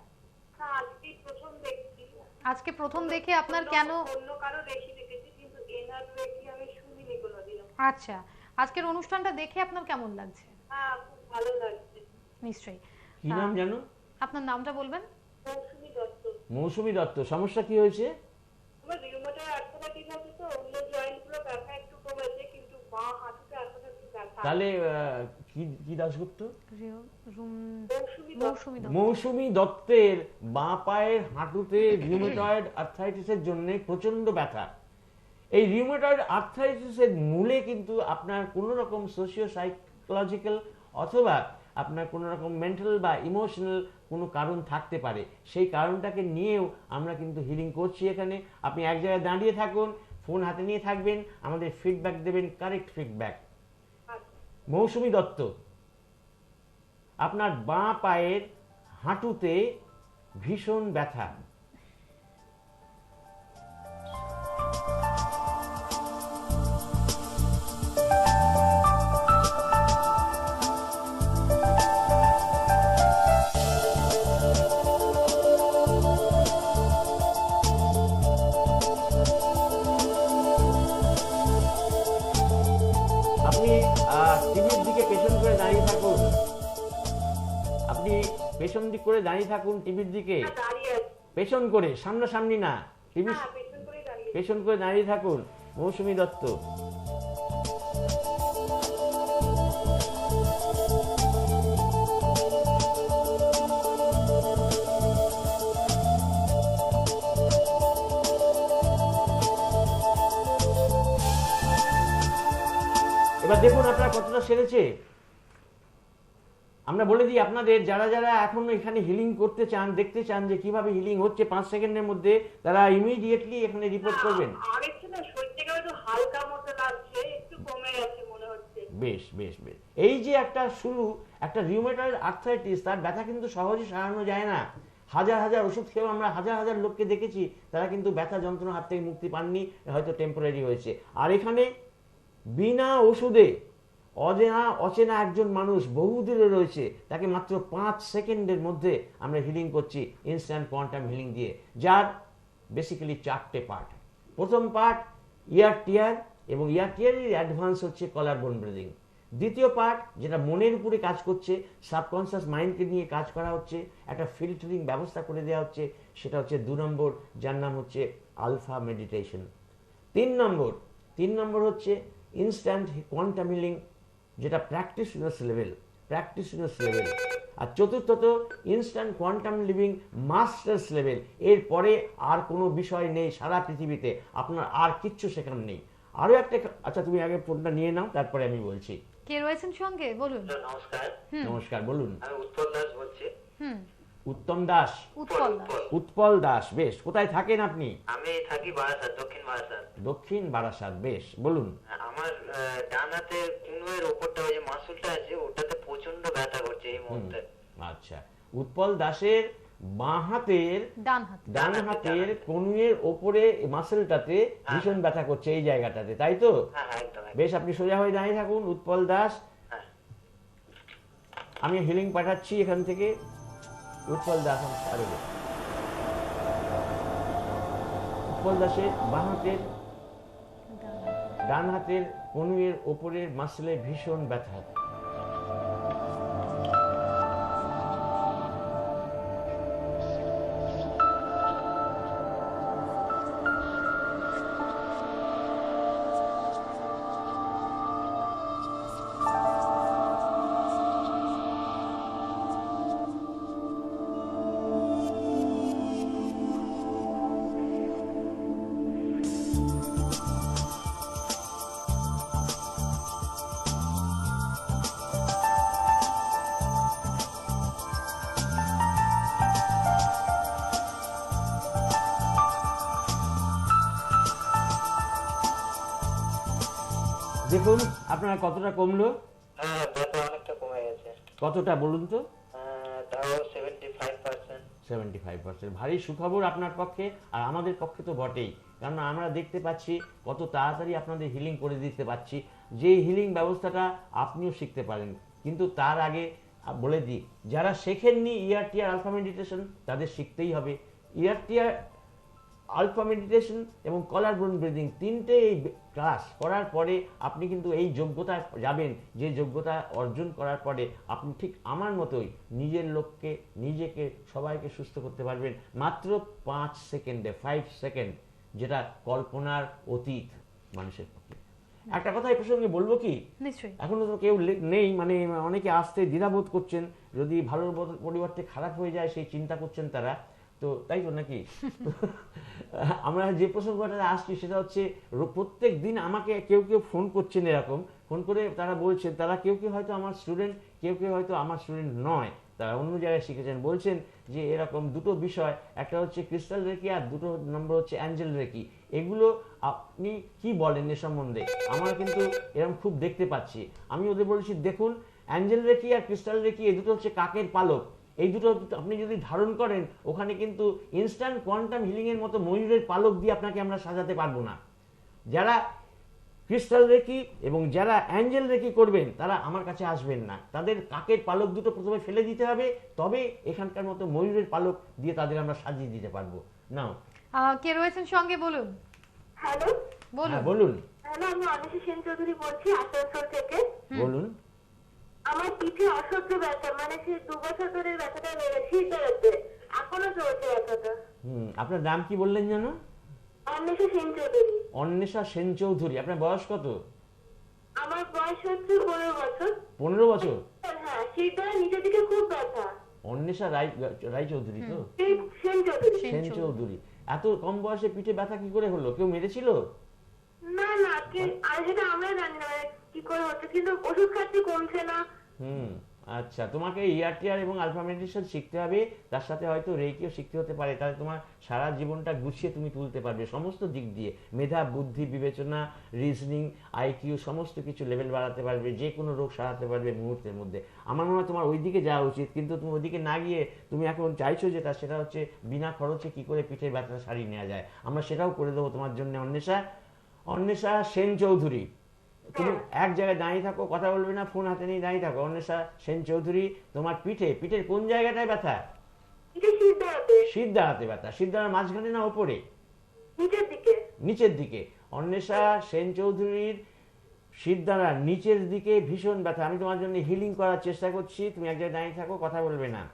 আজকে প্রথম দেখছি। আজকে প্রথম দেখে আপনার কেন? অন্য কারো দেখেছি কিন্তু এনার দেখি আমি শুনিনি কোনোদিন। আচ্ছা, আজকের অনুষ্ঠানটা দেখে আপনার কেমন লাগছে? খুব ভালো লাগছে। নিশ্চয়ই। কি নাম জানো? আপনার নামটা বলবেন। মৌসুমী দত্ত। মৌসুমী দত্ত। সমস্যা কি হয়েছে? আমার রিউমাটয়েড আর্থ্রাইটিস আছে তো, অন্য জয়েন্টগুলো ব্যথা একটু কমেছে কিন্তু বাঁ হাঁটুটা এখনো একটু ব্যথা। তাহলে কি দাশগুপ্ত? মৌসুমী দত্তের বাঁ পায়ের হাঁটুতে রিউমাটয়েড আর্থ্রাইটিসের জন্য প্রচন্ড ব্যথা। এই রিউমাটয়েড আর্থ্রাইটিসের মূলে কিন্তু আপনার কোনো রকম সোশিও সাইকোলজিক্যাল অথবা আপনার কোনো রকম মেন্টাল বা ইমোশনাল কোনো কারণ থাকতে পারে। সেই কারণটাকে নিয়েও আমরা কিন্তু হিলিং করছি এখানে। আপনি এক জায়গায় দাঁড়িয়ে থাকুন, ফোন হাতে নিয়ে থাকবেন, আমাদের ফিডব্যাক দেবেন, কারেক্ট ফিডব্যাক। মৌসুমী দত্ত, আপনার বাঁ পায়ের হাঁটুতে ভীষণ ব্যথা। আপনি টিভির দিকে পেছন করে দাঁড়িয়ে থাকুন, আপনি পেছন দিক করে দাঁড়িয়ে থাকুন টিভির দিকে, দাঁড়িয়ে আছি। পেছন করে, সামনাসামনি না, টিভি হ্যাঁ, পেছন করেই দাঁড়িয়ে আছি। পেছন করে দাঁড়িয়ে থাকুন। মৌসুমী দত্ত, এবার দেখুন আপনার কতটা সেরেছে। আমরা বলে দিই আপনাদের, যারা যারা এখনো এখানে হিলিং করতে চান, দেখতে চান যে কিভাবে হিলিং হচ্ছে 5 সেকেন্ডের মধ্যে, তারা ইমিডিয়েটলি এখানে রিপোর্ট করবেন। আর একটু না শরীরটাকে একটু হালকা মতো লাগছে, একটু কমে গেছে মনে হচ্ছে। বেশ বেশ বেশ। এই যে একটা শুরু, একটা রিউমেটয়েড আর্থ্রাইটিস, তার ব্যথা কিন্তু সহজে সারানো যায় না। হাজার হাজার ওষুধ খেয়েও আমরা হাজার হাজার লোককে দেখেছি, তারা কিন্তু ব্যথা যন্ত্রণার হাত থেকে মুক্তি পাননি, হয়তো টেম্পোরারি হয়েছে। আর এখানে বিনা ওষুধে অচেনা একজন মানুষ বহুদূরে রয়েছে, তাকে মাত্র 5 সেকেন্ডের মধ্যে আমরা হিলিং করছি ইনস্ট্যান্ট কোয়ান্টাম হিলিং দিয়ে, যার বেসিক্যালি 4টে পার্ট। প্রথম পার্ট ইয়ার টিয়ার, এবং ইয়ার টিয়ারের অ্যাডভান্স হচ্ছে কলার বোন ব্রিদিং। দ্বিতীয় পার্ট, যেটা মনের উপরে কাজ করছে, সাবকনসিয়াস মাইন্ডকে নিয়ে কাজ করা হচ্ছে, একটা ফিল্টারিং ব্যবস্থা করে দেওয়া হচ্ছে, সেটা হচ্ছে 2 নম্বর, যার নাম হচ্ছে আলফা মেডিটেশন। 3 নম্বর হচ্ছে ইনস্ট্যান্ট কোয়ান্টাম হিলিং, যেটা প্র্যাকটিশনার্স লেভেল। আর চতুর্থত instant quantum living masters level. এরপরে আর কোনো বিষয় নেই সারা পৃথিবীতে, আপনার আর কিচ্ছু শেখার নেই। আরো একটা, আচ্ছা তুমি আগে ফোনটা নিয়ে নাও, তারপরে আমি বলছি। কে রয়েছেন সঙ্গে বলুন। নমস্কার, নমস্কার, বলুন। আমি উৎপল দাস বলছি। উত্তম দাস, উৎপল দাস। উৎপল দাস, বেশ। কোথায় থাকেন আপনি? আমি থাকি বারাসাত, দক্ষিণ বারাসাত। দক্ষিণ বারাসাত, বেশ, বলুন। আমার ডান হাতে কনুয়ের ওপরটা, ওই যে মাসুলটা আছে, ওটাতে প্রচন্ড ব্যথা করছে এই মুহূর্তে। আচ্ছা, উৎপল দাসের বাঁ হাতের ডান হাতের কনুয়ের ওপরে মাসেলটাতে ভীষণ ব্যথা করছে, এই জায়গাটাতে, তাই তো? হ্যাঁ হ্যাঁ, একদম একদম। বেশ, আপনি সোজা হয়ে দাঁড়িয়ে থাকুন উৎপল দাস। হ্যাঁ। আমি হিলিং পাঠাচ্ছি এখান থেকে। উৎপল দাস, উৎপল দাসের বাঁ হাতের ডান হাতের কনুয়ের ওপরের মাসলে ভীষণ ব্যথা। দেখুন আপনার কতটা কমলো। হ্যাঁ, ব্যথা অনেকটা কমে গেছে। কতটা বলুন তো? তাও 75%। 75%। ভারী সুখবর আপনার পক্ষে, আর আমাদের পক্ষে তো বটেই, কারণ আমরা দেখতে পাচ্ছি কত তাড়াতাড়ি আপনাদের হিলিং করে দিতে পারছি। যে হিলিং ব্যবস্থাটা আপনিও শিখতে পারেন। কিন্তু তার আগে বলে দিই, যারা শেখেননি ERTR আলফা মেডিটেশন, তাদের শিখতেই হবে। ERTR আলফা মেডিটেশন এবং কলার বোন ব্রিদিং, 3টে এই ক্লাস করার পরে আপনি কিন্তু এই যোগ্যতা যাবেন, যে যোগ্যতা অর্জন করার পরে আপনি ঠিক আমার মতোই নিজের লোককে, নিজেকে, সবাইকে সুস্থ করতে পারবেন মাত্র 5 সেকেন্ডে, 5 সেকেন্ড, যেটা কল্পনার অতীত মানুষের পক্ষে। একটা কথা এই প্রসঙ্গে বলবো কি, নিশ্চয়ই এখনো তো কেউ নেই, মানে অনেকে আসতে দ্বিধাবোধ করছেন, যদি ভালোর পরিবর্তে খারাপ হয়ে যায় সেই চিন্তা করছেন তারা, তো তাই তো নাকি? আমরা যে প্রসঙ্গটা আসছি সেটা হচ্ছে, প্রত্যেক দিন আমাকে কেউ কেউ ফোন করছেন, এরকম ফোন করে তারা বলছেন, তারা কেউ কেউ হয়তো আমার স্টুডেন্ট, কেউ কেউ হয়তো আমার স্টুডেন্ট নয়, তারা অন্য জায়গায় শিখেছেন, বলছেন যে এরকম দুটো বিষয়, একটা হচ্ছে ক্রিস্টাল রেকি আর দুটো নম্বর হচ্ছে অ্যাঞ্জেল রেকি। এগুলো আপনি কি বলেন এ সম্বন্ধে? আমরা কিন্তু এরকম খুব দেখতে পাচ্ছি। আমি ওদের বলেছি দেখুন, অ্যাঞ্জেল রেকি আর ক্রিস্টাল রেকি এই দুটো হচ্ছে কাকের পালক। এই দুটো আপনি যদি ধারণ করেন, ওখানে কিন্তু ইনস্ট্যান্ট কোয়ান্টাম হিলিং এর মতো ময়ূরের পালক দিয়ে আপনাকে আমরা সাজাতে পারবো না। যারা ক্রিস্টাল রেকি এবং যারা অ্যাঞ্জেল রেকি করবেন তারা আমার কাছে আসবেন না, তাদের কাকের পালক দুটো প্রথমে ফেলে দিতে হবে, তবে এখানকার মতো ময়ূরের পালক দিয়ে তাদের আমরা সাজিয়ে দিতে পারবো। নাও কে রয়েছেন সঙ্গে বলুন। হ্যালো বলুন। হ্যালো, আমি অনিশা সেন চৌধুরী বলছি আসানসোল থেকে। বলুন। আমার পিঠে অসহ্য ব্যথা, মানে সে 2 বছর ধরে ব্যথাটা লেগেছে, এখনো চলছে ব্যথাটা। আপনার নাম কি বললেন জানো? অন্বেষা সেন চৌধুরী। অন্বেষা সেন চৌধুরী। আপনার বয়স কত? আমার বয়স হচ্ছে 15 বছর। 15 বছর? হ্যাঁ, সেটা নিচের দিকে খুব ব্যথা। অন্বেষা রায় চৌধুরী তো? সেন চৌধুরী। সেন চৌধুরী। এত কম বয়সে পিঠে ব্যথা কি করে হলো? কেউ মেরেছিল? না না, আর সেটা আমরা জানি না কি করে হচ্ছে, কিন্তু ওষুধ খাচ্ছি কমছে না। আচ্ছা, তোমাকে ERTR এবং আলফা মেডিটেশন শিখতে হবে, তার সাথে হয়তো রেকিও শিখতে হতে পারে। তাহলে তোমার সারা জীবনটা গুছিয়ে তুমি তুলতে পারবে সমস্ত দিক দিয়ে, মেধা, বুদ্ধি, বিবেচনা, রিজনিং, IQ, সমস্ত কিছু লেভেল বাড়াতে পারবে, যে কোনো রোগ সারাতে পারবে মুহূর্তের মধ্যে। আমার মনে হয় তোমার ওই দিকে যাওয়া উচিত, কিন্তু তুমি ওইদিকে না গিয়ে তুমি এখন চাইছো যেটা, সেটা হচ্ছে বিনা খরচে কি করে পিঠের ব্যথাটা সারিয়ে নেওয়া যায়। আমরা সেটাও করে দেবো তোমার জন্য। অন্বেষা সেন চৌধুরী, তুমি এক জায়গায় দাঁড়িয়ে থাকো, কথা বলবে না, ফোন হাতে নিয়ে দাঁড়িয়ে থাকো। অন্বেষা সেন চৌধুরী, তোমার পিঠের কোন জায়গাটায় ব্যথা? সিদ্ধারাতে ব্যথা। সিদ্ধারার মাঝখানে না ওপরে? নিচের দিকে। অন্বেষা সেন চৌধুরীর সিদ্ধারার নিচের দিকে ভীষণ ব্যথা। আমি তোমার জন্য হিলিং করার চেষ্টা করছি, তুমি এক জায়গায় দাঁড়িয়ে থাকো, কথা বলবে না।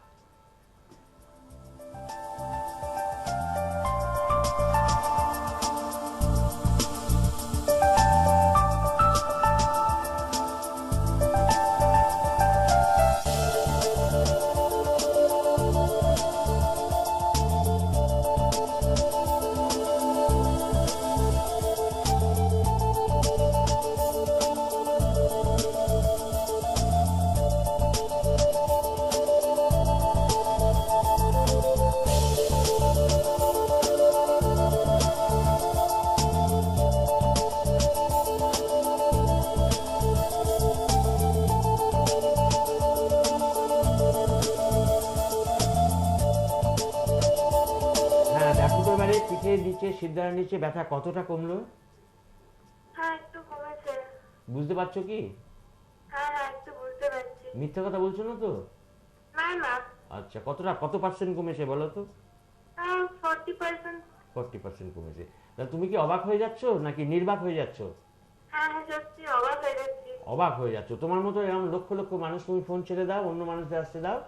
পিঠের নিচে, সিদ্ধারার নিচে ব্যথা কতটা কমলো? হ্যাঁ, একটু কমেছে। বুঝতে পারছো কি? হ্যাঁ হ্যাঁ, একটু বুঝতে পারছি। মিথ্যা কথা বলছো না তো? না না। আচ্ছা, কত পার্সেন্ট কমেছে বলো তো? 40%। 40% কমেছে। তাহলে তুমি কি অবাক হয়ে যাচ্ছ নাকি নির্বাক হয়ে যাচ্ছ? হ্যাঁ হ্যাঁ, সত্যি অবাক হয়ে যাচ্ছি। অবাক হয়ে যাচ্ছ। তোমার মতো এরকম লক্ষ লক্ষ মানুষ, তুমি ফোন ছেড়ে দাও, অন্য মানুষদের আসতে দাও,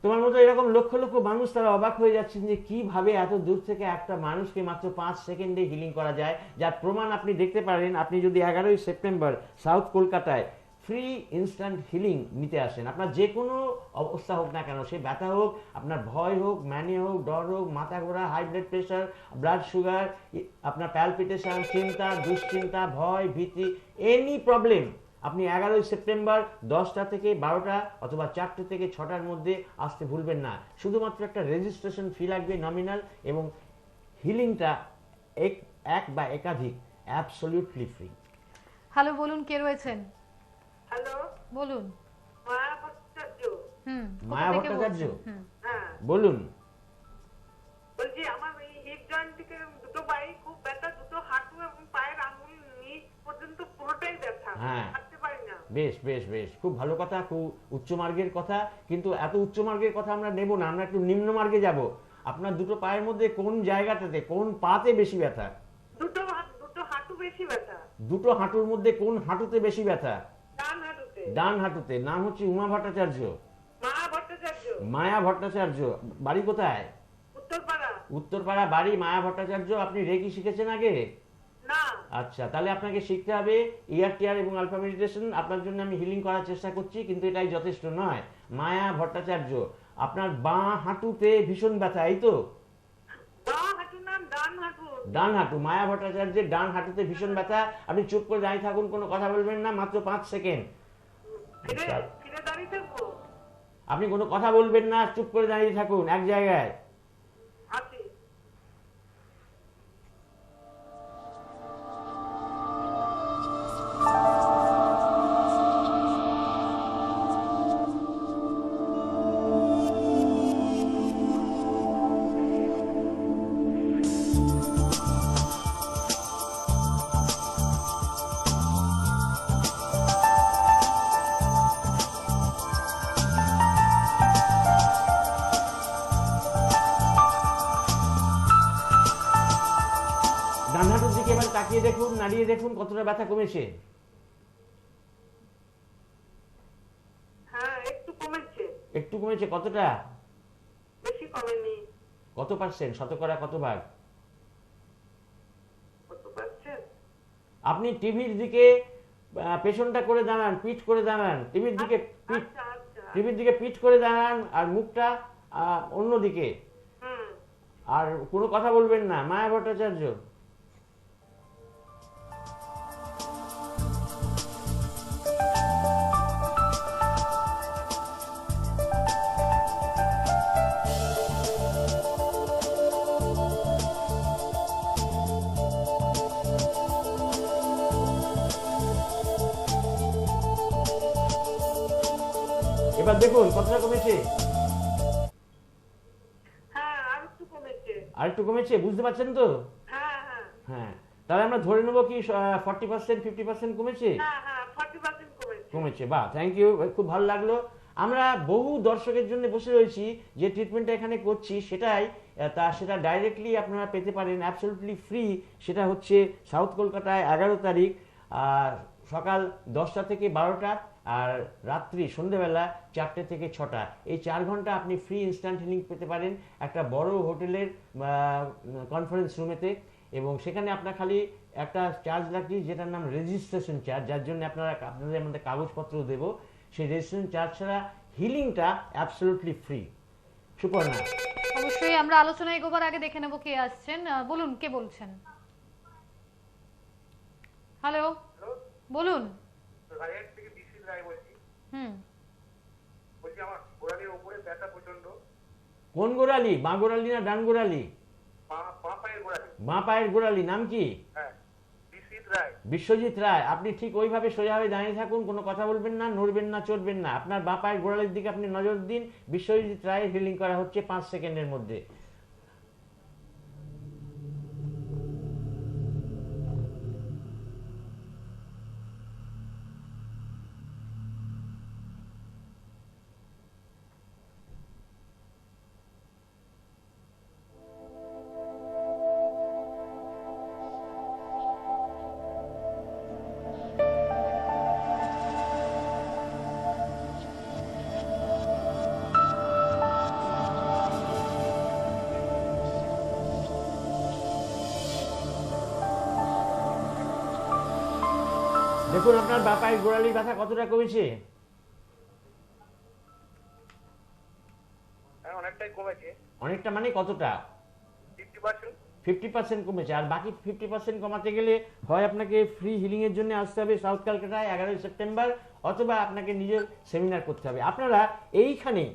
তোমার মতো এরকম লক্ষ লক্ষ মানুষ তারা অবাক হয়ে যাচ্ছেন যে কিভাবে এত দূর থেকে একটা মানুষকে মাত্র 5 সেকেন্ডে হিলিং করা যায়, যার প্রমাণ আপনি দেখতে পারেন। আপনি যদি 11ই সেপ্টেম্বর সাউথ কলকাতায় ফ্রি ইনস্ট্যান্ট হিলিং নিতে আসেন, আপনার যে কোনো অবস্থা হোক না কেন, সে ব্যথা হোক, আপনার ভয় হোক, ম্যানিয়া হোক, ডর হোক, মাথা ঘোরা, high blood pressure, blood sugar, আপনার প্যালপিটেশন, চিন্তা, দুশ্চিন্তা, ভয়, ভীতি, এনি প্রবলেম, আপনি 11ই সেপ্টেম্বর 10টা থেকে 12টা অথবা 4টে থেকে 6টার মধ্যে আসতে ভুলবেন না। শুধুমাত্র একটা রেজিস্ট্রেশন ফি লাগবে নমিনাল, এবং হিলিংটা এক বা একাধিক অ্যাবসলিউটলি ফ্রি। হ্যালো, বলুন, কে রয়েছেন? হ্যালো, বলুন। মায়া ভট্টাচার্য। মায়া ভট্টাচার্য, হ্যাঁ বলুন। বলছি, আমার এই হিপ জয়েন্ট থেকে দুটো পায়ে খুব ব্যথা, দুটো হাঁটু এবং পায়ের আঙুল নিচ পর্যন্ত পুরোটাই ব্যথা। হ্যাঁ, হাঁটতে পারি না। বেশ বেশ বেশ, খুব ভালো কথা, খুব উচ্চ মার্গের কথা। কিন্তু এত উচ্চ মার্গের কথা আমরা নেব না, আমরা একটু নিম্ন মার্গে যাব। আপনার দুটো পায়ের মধ্যে কোন জায়গাটাতে, কোন পাতে বেশি ব্যথা? দুটো হাঁটু বেশি ব্যথা। দুটো হাঁটুর মধ্যে কোন হাঁটুতে বেশি ব্যথা? ডান হাঁটুতে। ডান হাঁটুতে। নাম হচ্ছে উমা ভট্টাচার্য। মায়া ভট্টাচার্য। মায়া ভট্টাচার্য। বাড়ি কোথায়? উত্তরপাড়া। উত্তরপাড়া বাড়ি। মায়া ভট্টাচার্য, আপনি রেকি শিখেছেন আগে? না। আচ্ছা, তাহলে আপনাকে শিখতে হবে ERTR এবং আলফা মেডিটেশন। আপনার জন্য আমি হিলিং করার চেষ্টা করছি, কিন্তু এটাই যথেষ্ট নয়। মায়া ভট্টাচার্য, আপনার বাঁ হাঁটুতে ভীষণ ব্যথা, এই তো? বাঁ হাঁটু না, ডান হাঁটু। ডান হাঁটু। মায়া ভট্টাচার্যের ডান হাঁটুতে ভীষণ ব্যথা। আপনি চুপ করে দাঁড়িয়ে থাকুন, কোনো কথা বলবেন না, মাত্র 5 সেকেন্ড। ফিরে দাঁড়িয়ে থাকবো? আপনি কোনো কথা বলবেন না, চুপ করে দাঁড়িয়ে থাকুন এক জায়গায়। আছি। ডান হাঁটুর দিকে এবার তাকিয়ে দেখুন, নাড়িয়ে দেখুন কতটা ব্যথা কমেছে। হ্যাঁ, একটু কমেছে। একটু কমেছে, কতটা? বেশি কমেনি। কত পার্সেন্ট, শতকরা কত ভাগ? কত পাচ্ছেন? আপনি টিভির দিকে পেছনটা করে দাঁড়ান, পিঠ করে দাঁড়ান, টিভির দিকে পিঠ, আচ্ছা আচ্ছা। টিভির দিকে পিঠ করে দাঁড়ান আর মুখটা অন্যদিকে, হুম। আর কোনো কথা বলবেন না। মায়া ভট্টাচার্য। এবার দেখুন কতটা কমেছে। হ্যাঁ, আর একটু কমেছে। আর একটু কমেছে, বুঝতে পারছেন তো? হ্যাঁ হ্যাঁ হ্যাঁ, তাহলে আমরা ধরে নেবো কি 40% 50% কমেছে? হ্যাঁ হ্যাঁ, 40% কমেছে। কমেছে, বাহ, থ্যাংক ইউ, খুব ভালো লাগলো। আমরা বহু দর্শকের জন্য বসে রয়েছি, যে ট্রিটমেন্টটা এখানে করছি সেটা ডাইরেক্টলি আপনারা পেতে পারেন অ্যাবসলিউটলি ফ্রি। সেটা হচ্ছে সাউথ কলকাতায় 11 তারিখ সকাল 10টা থেকে 12টা, আর রাত্রি সন্ধ্যেবেলা 4টে থেকে 6টা। এই 4 ঘন্টা আপনি ফ্রি ইনস্ট্যান্ট হিলিং পেতে পারেন একটা বড় হোটেলের কনফারেন্স রুমেতে, এবং সেখানে আপনার খালি একটা চার্জ লাগছে যেটার নাম রেজিস্ট্রেশন চার্জ, যার জন্য আপনাদের আমাদের কাগজপত্র দেব। সেই রেজিস্ট্রেশন চার্জ ছাড়া হিলিংটা অ্যাবসলিউটলি ফ্রি। সুপর্ণা। অবশ্যই আমরা আলোচনায় এগোবার আগে দেখে নেব কে আসছেন। বলুন, কে বলছেন? হ্যালো, বলুন। রায়হাট থেকে বিসি রায় বলছি। বলছি আমার গোড়ালির উপরে ব্যথা প্রচন্ড। কোন গোড়ালি, বাঁ গোড়ালি না ডান গোড়ালি? বাঁ পায়ের গোড়ালি। বাঁ পায়ের গোড়ালি, নাম কি? হ্যাঁ, বিসিত রায়। বিশ্বজিৎ রায়। আপনি ঠিক ওইভাবে সোজা হয়ে দাঁড়িয়ে থাকুন, কোনো কথা বলবেন না, নড়বেন না, চড়বেন না। আপনার বাঁ পায়ের গোড়ালির দিকে আপনি নজর দিন। বিশ্বজিৎ রায়ের হিলিং করা হচ্ছে 5 সেকেন্ডের মধ্যে। দেখুন আপনার বাঁ পায়ের গোড়ালির ব্যথা কতটা কমেছে। হ্যাঁ, অনেকটাই কমেছে। অনেকটা মানে কতটা? 50%। 50% কমেছে। আর বাকি 50% কমাতে গেলে হয় আপনাকে ফ্রি হিলিং এর জন্য আসতে হবে সাউথ কলকাতায় 11 সেপ্টেম্বর, অথবা আপনাকে নিজের সেমিনার করতে হবে। আপনারা এইখানে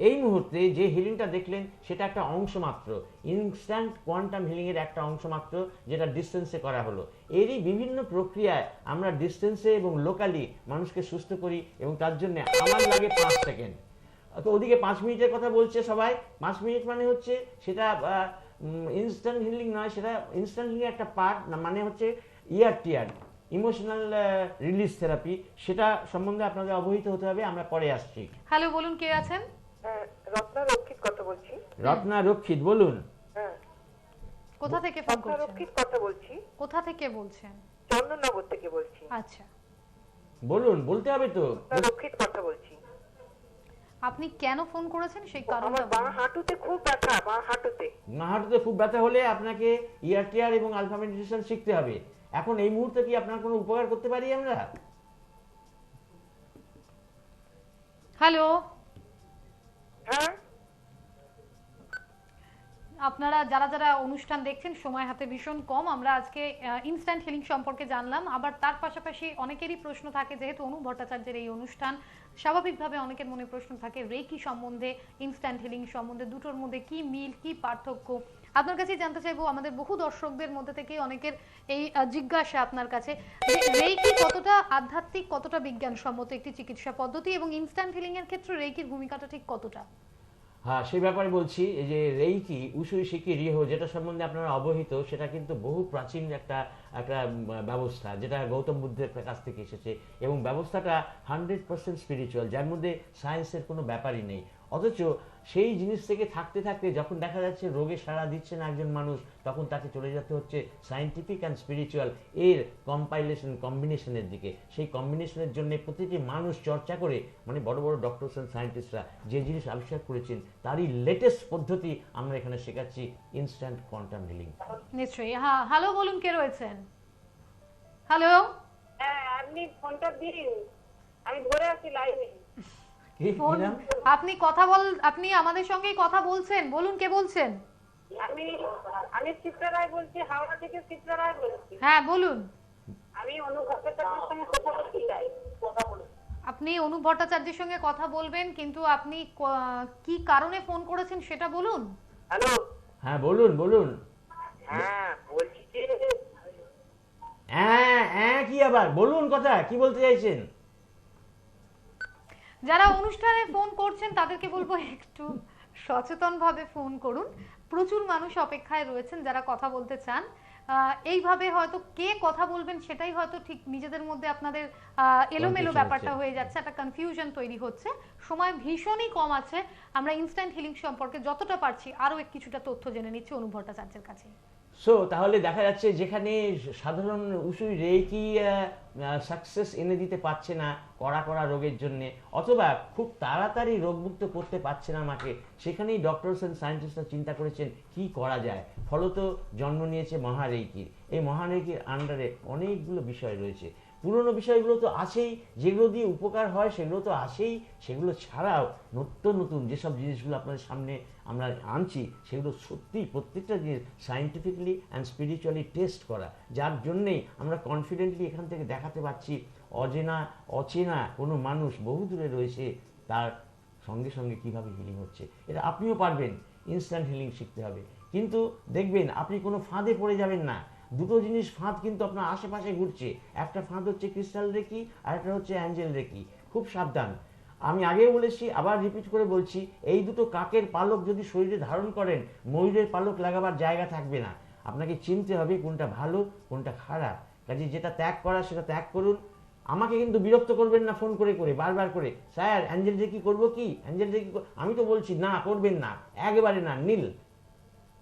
এই মুহূর্তে যে হিলিংটা দেখলেন সেটা একটা অংশ মাত্র, ইনস্ট্যান্ট কোয়ান্টাম হিলিং এর একটা অংশ মাত্র, যেটা ডিস্টেন্সে করা হলো। এরই বিভিন্ন প্রক্রিয়ায় আমরা ডিস্টেন্সে এবং লোকালি মানুষকে সুস্থ করি, এবং তার জন্য আমার লাগে 5 সেকেন্ড। তো ওদিকে 5 মিনিটের কথা বলছে সবাই। 5 মিনিট মানে হচ্ছে সেটা ইনস্ট্যান্ট হিলিং নয়, সেটা ইনস্ট্যান্ট হিলিং একটা পার্ট, মানে হচ্ছে ERTR, ইমোশনাল রিলিজ থেরাপি। সেটা সম্বন্ধে আপনাদের অবহিত হতে হবে, আমরা পরে আসছি। হ্যালো, বলুন, কে আছেন? হ্যাঁ, রত্না রক্ষিত কথা বলছি। রত্না রক্ষিত, বলুন। হ্যাঁ, কোথা থেকে ফোন রত্না করছেন? রক্ষিত কথা বলছি। কোথা থেকে বলছেন? চন্দননগর থেকে বলছি। আচ্ছা, বলুন, বলতে হবে তো। রত্না রক্ষিত কথা বলছি। আপনি কেন ফোন করেছেন সেই কারণটা আমার বাঁ বলুন। হাঁটুতে খুব ব্যথা, বাঁ হাঁটুতে। হাঁটুতে খুব ব্যথা হলে আপনাকে ERTR এবং আলফা মেডিটেশন শিখতে হবে। এখন এই মুহূর্তে কি আপনার কোনো উপকার করতে পারি আমরা? হ্যালো, হ্যাঁ, আপনারা যারা যারা অনুষ্ঠান দেখছেন, সময় হাতে ভীষণ কম, আমরা আজকে ইনস্ট্যান্ট হিলিং সম্পর্কে জানলাম। আবার তার পাশাপাশি অনেকেরই প্রশ্ন থাকে, যেহেতু অনু ভট্টাচার্যের এই অনুষ্ঠান, স্বাভাবিকভাবে অনেকের মনে প্রশ্ন থাকে রেকি সম্বন্ধে, ইনস্ট্যান্ট হিলিং সম্বন্ধে, দুটোর মধ্যে কি মিল, কি পার্থক্য। আপনার কাছে জানতে চাইবো, আমাদের বহু দর্শকদের মধ্যে থেকে অনেকের এই জিজ্ঞাসা আপনার কাছে, যে রেকি কতটা আধ্যাত্মিক, কতটা বিজ্ঞানসম্মত একটি চিকিৎসা পদ্ধতি, এবং ইনস্ট্যান্ট হিলিং এর ক্ষেত্রে রেকির ভূমিকাটা ঠিক কতটা? হ্যাঁ, সেই ব্যাপারে বলছি। এই যে রেইকি, উসুই শিকি রিহো, যেটা সম্বন্ধে আপনারা অবহিত, সেটা কিন্তু বহু প্রাচীন একটা একটা ব্যবস্থা, যেটা গৌতম বুদ্ধের কাছ থেকে এসেছে, এবং ব্যবস্থাটা 100% স্পিরিচুয়াল, যার মধ্যে সায়েন্সের কোনো ব্যাপারই নেই। অথচ সেই জিনিস থেকে থাকতে থাকতে যখন দেখা যাচ্ছে রোগে সাড়া দিচ্ছে না একজন মানুষ, তখন তাকে চলে যেতে হচ্ছে সায়েন্টিফিক অ্যান্ড স্পিরিচুয়াল এর কম্বিনেশনের দিকে। সেই কম্বিনেশনের জন্য প্রতিটি মানুষ চর্চা করে, মানে বড় বড় ডক্টরস অ্যান্ড সায়েন্টিস্টরা যে জিনিস আবিষ্কার করেছেন, তারই লেটেস্ট পদ্ধতি আমরা এখানে শেখাচ্ছি, ইনস্ট্যান্ট কোয়ান্টাম হিলিং। নিশ্চয়ই। হ্যাঁ, হ্যালো, বলুন, কে রয়েছেন? হ্যালো। হ্যাঁ, আপনি ফোনটা দিন, আমি ধরে আছি লাইনে। আপনি আমাদের সঙ্গেই কথা বলছেন, বলুন, কে বলছেন? আমি চিত্রা রায় বলছি, হাওড়া থেকে চিত্রা রায় বলছি। হ্যাঁ, বলুন। আমি অনু ভট্টাচার্যের সঙ্গে কথা বলতে চাই। আপনি অনু ভট্টাচার্যের সঙ্গে কথা বলবেন, কিন্তু আপনি কি কারণে ফোন করেছেন সেটা বলুন। হ্যালো। হ্যাঁ, বলুন বলুন। হ্যাঁ, বলছি যে কি আবার বলুন, কথা কি বলতে চাইছেন? যারা অনুষ্ঠানে ফোন করছেন তাদেরকে বলবো একটু সচেতনভাবে ফোন করুন। প্রচুর মানুষ অপেক্ষায় রয়েছেন যারা কথা বলতে চান। এইভাবে হয়তো কে কথা বলবেন সেটাই হয়তো ঠিক নিজেদের মধ্যে আপনাদের এলোমেলো ব্যাপারটা হয়ে যাচ্ছে, একটা কনফিউশন তৈরি হচ্ছে। সময় ভীষণই কম আছে, আমরা ইনস্ট্যান্ট হিলিং সম্পর্কে যতটা পারছি আরো কিছুটা তথ্য জেনে নিচ্ছি অনু ভট্টাচার্যের কাছে। সো তাহলে দেখা যাচ্ছে যেখানে সাধারণ উসুই রেকি সাকসেস এনে দিতে পারছে না কড়া রোগের জন্য, অথবা খুব তাড়াতাড়ি রোগমুক্ত করতে পারছে না আমাকে, সেখানেই ডক্টরস অ্যান্ড সায়েন্টিস্টরা চিন্তা করেছেন কি করা যায়। ফলত জন্ম নিয়েছে মহারেকির। এই মহারেকির আন্ডারে অনেকগুলো বিষয় রয়েছে। পুরনো বিষয়গুলো তো আছেই, যেগুলো দিয়ে উপকার হয় সেগুলো তো আছেই, সেগুলো ছাড়াও নতুন যেসব জিনিসগুলো আপনাদের সামনে আমরা আনছি, সেগুলো সত্যি প্রত্যেকটা জিনিস সায়েন্টিফিকলি অ্যান্ড স্পিরিচুয়ালি টেস্ট করা, যার জন্যেই আমরা কনফিডেন্টলি এখান থেকে দেখাতে পারছি অচেনা কোনো মানুষ বহু দূরে রয়েছে, তার সঙ্গে সঙ্গে কীভাবে হিলিং হচ্ছে। এটা আপনিও পারবেন। ইনস্ট্যান্ট হিলিং শিখতে হবে, কিন্তু দেখবেন আপনি কোনো ফাঁদে পড়ে যাবেন না। দুটো জিনিস ফাঁদ কিন্তু আপনার আশেপাশে ঘুরছে। একটা ফাঁদ হচ্ছে ক্রিস্টাল রেকি, আর একটা হচ্ছে অ্যাঞ্জেল রেকি। খুব সাবধান। আমি আগেও বলেছি, আবার রিপিট করে বলছি, এই দুটো কাকের পালক যদি শরীরে ধারণ করেন, ময়ূরের পালক লাগাবার জায়গা থাকবে না। আপনাকে চিনতে হবে কোনটা ভালো কোনটা খারাপ। কাজে যেটা ত্যাগ করা সেটা ত্যাগ করুন। আমাকে কিন্তু বিরক্ত করবেন না ফোন করে বারবার করে, স্যার অ্যাঞ্জেল রেকি করবো কি, অ্যাঞ্জেল রেকি। আমি তো বলছি না, করবেন না, একেবারে না, নীল।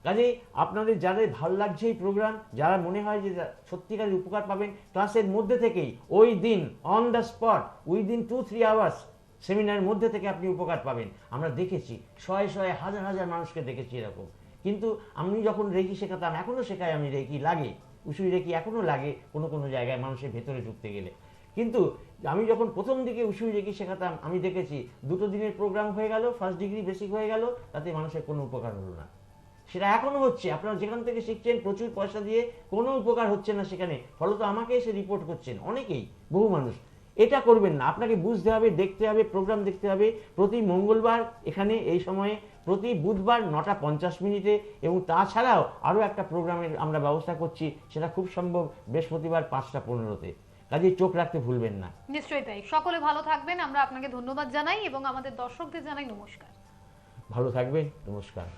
কাজেই আপনাদের যাদের ভালো লাগছে এই প্রোগ্রাম, যারা মনে হয় যে সত্যিকারের উপকার পাবেন, ক্লাসের মধ্যে থেকেই ওই দিন on the spot, within 2-3 hours সেমিনারের মধ্যে থেকে আপনি উপকার পাবেন। আমরা দেখেছি শয়ে হাজার মানুষকে দেখেছি এরকম। কিন্তু আমি যখন রেকি শেখাতাম, এখনও শেখাই আমি, রেকি লাগে, উসুই রেকি এখনও লাগে কোনো জায়গায় মানুষের ভেতরে ঢুকতে গেলে। কিন্তু আমি যখন প্রথম দিকে উসুই রেকি শেখাতাম, আমি দেখেছি 2 দিনের প্রোগ্রাম হয়ে গেল, ফার্স্ট ডিগ্রি বেসিক হয়ে গেল, তাতে মানুষের কোনো উপকার হলো না। সেটা এখনো হচ্ছে, আপনারা যেখান থেকে শিখছেন প্রচুর পয়সা দিয়ে, কোনো উপকার হচ্ছে না সেখানে। ফলত আমাকে এসে রিপোর্ট করছেন অনেকেই, বহু মানুষ। এটা করবেন না, আপনাকে বুঝতে হবে, দেখতে হবে, প্রোগ্রাম দেখতে হবে। প্রতি মঙ্গলবার এখানে এই সময়ে, প্রতি বুধবার 9:50 এবং তাছাড়াও আরও একটা প্রোগ্রামের আমরা ব্যবস্থা করছি, সেটা খুব সম্ভব বৃহস্পতিবার 5:15। কাজেই চোখ রাখতে ভুলবেন না। নিশ্চয়ই তাই। সকলে ভালো থাকবেন, আমরা আপনাকে ধন্যবাদ জানাই এবং আমাদের দর্শকদের জানাই নমস্কার। ভালো থাকবেন, নমস্কার।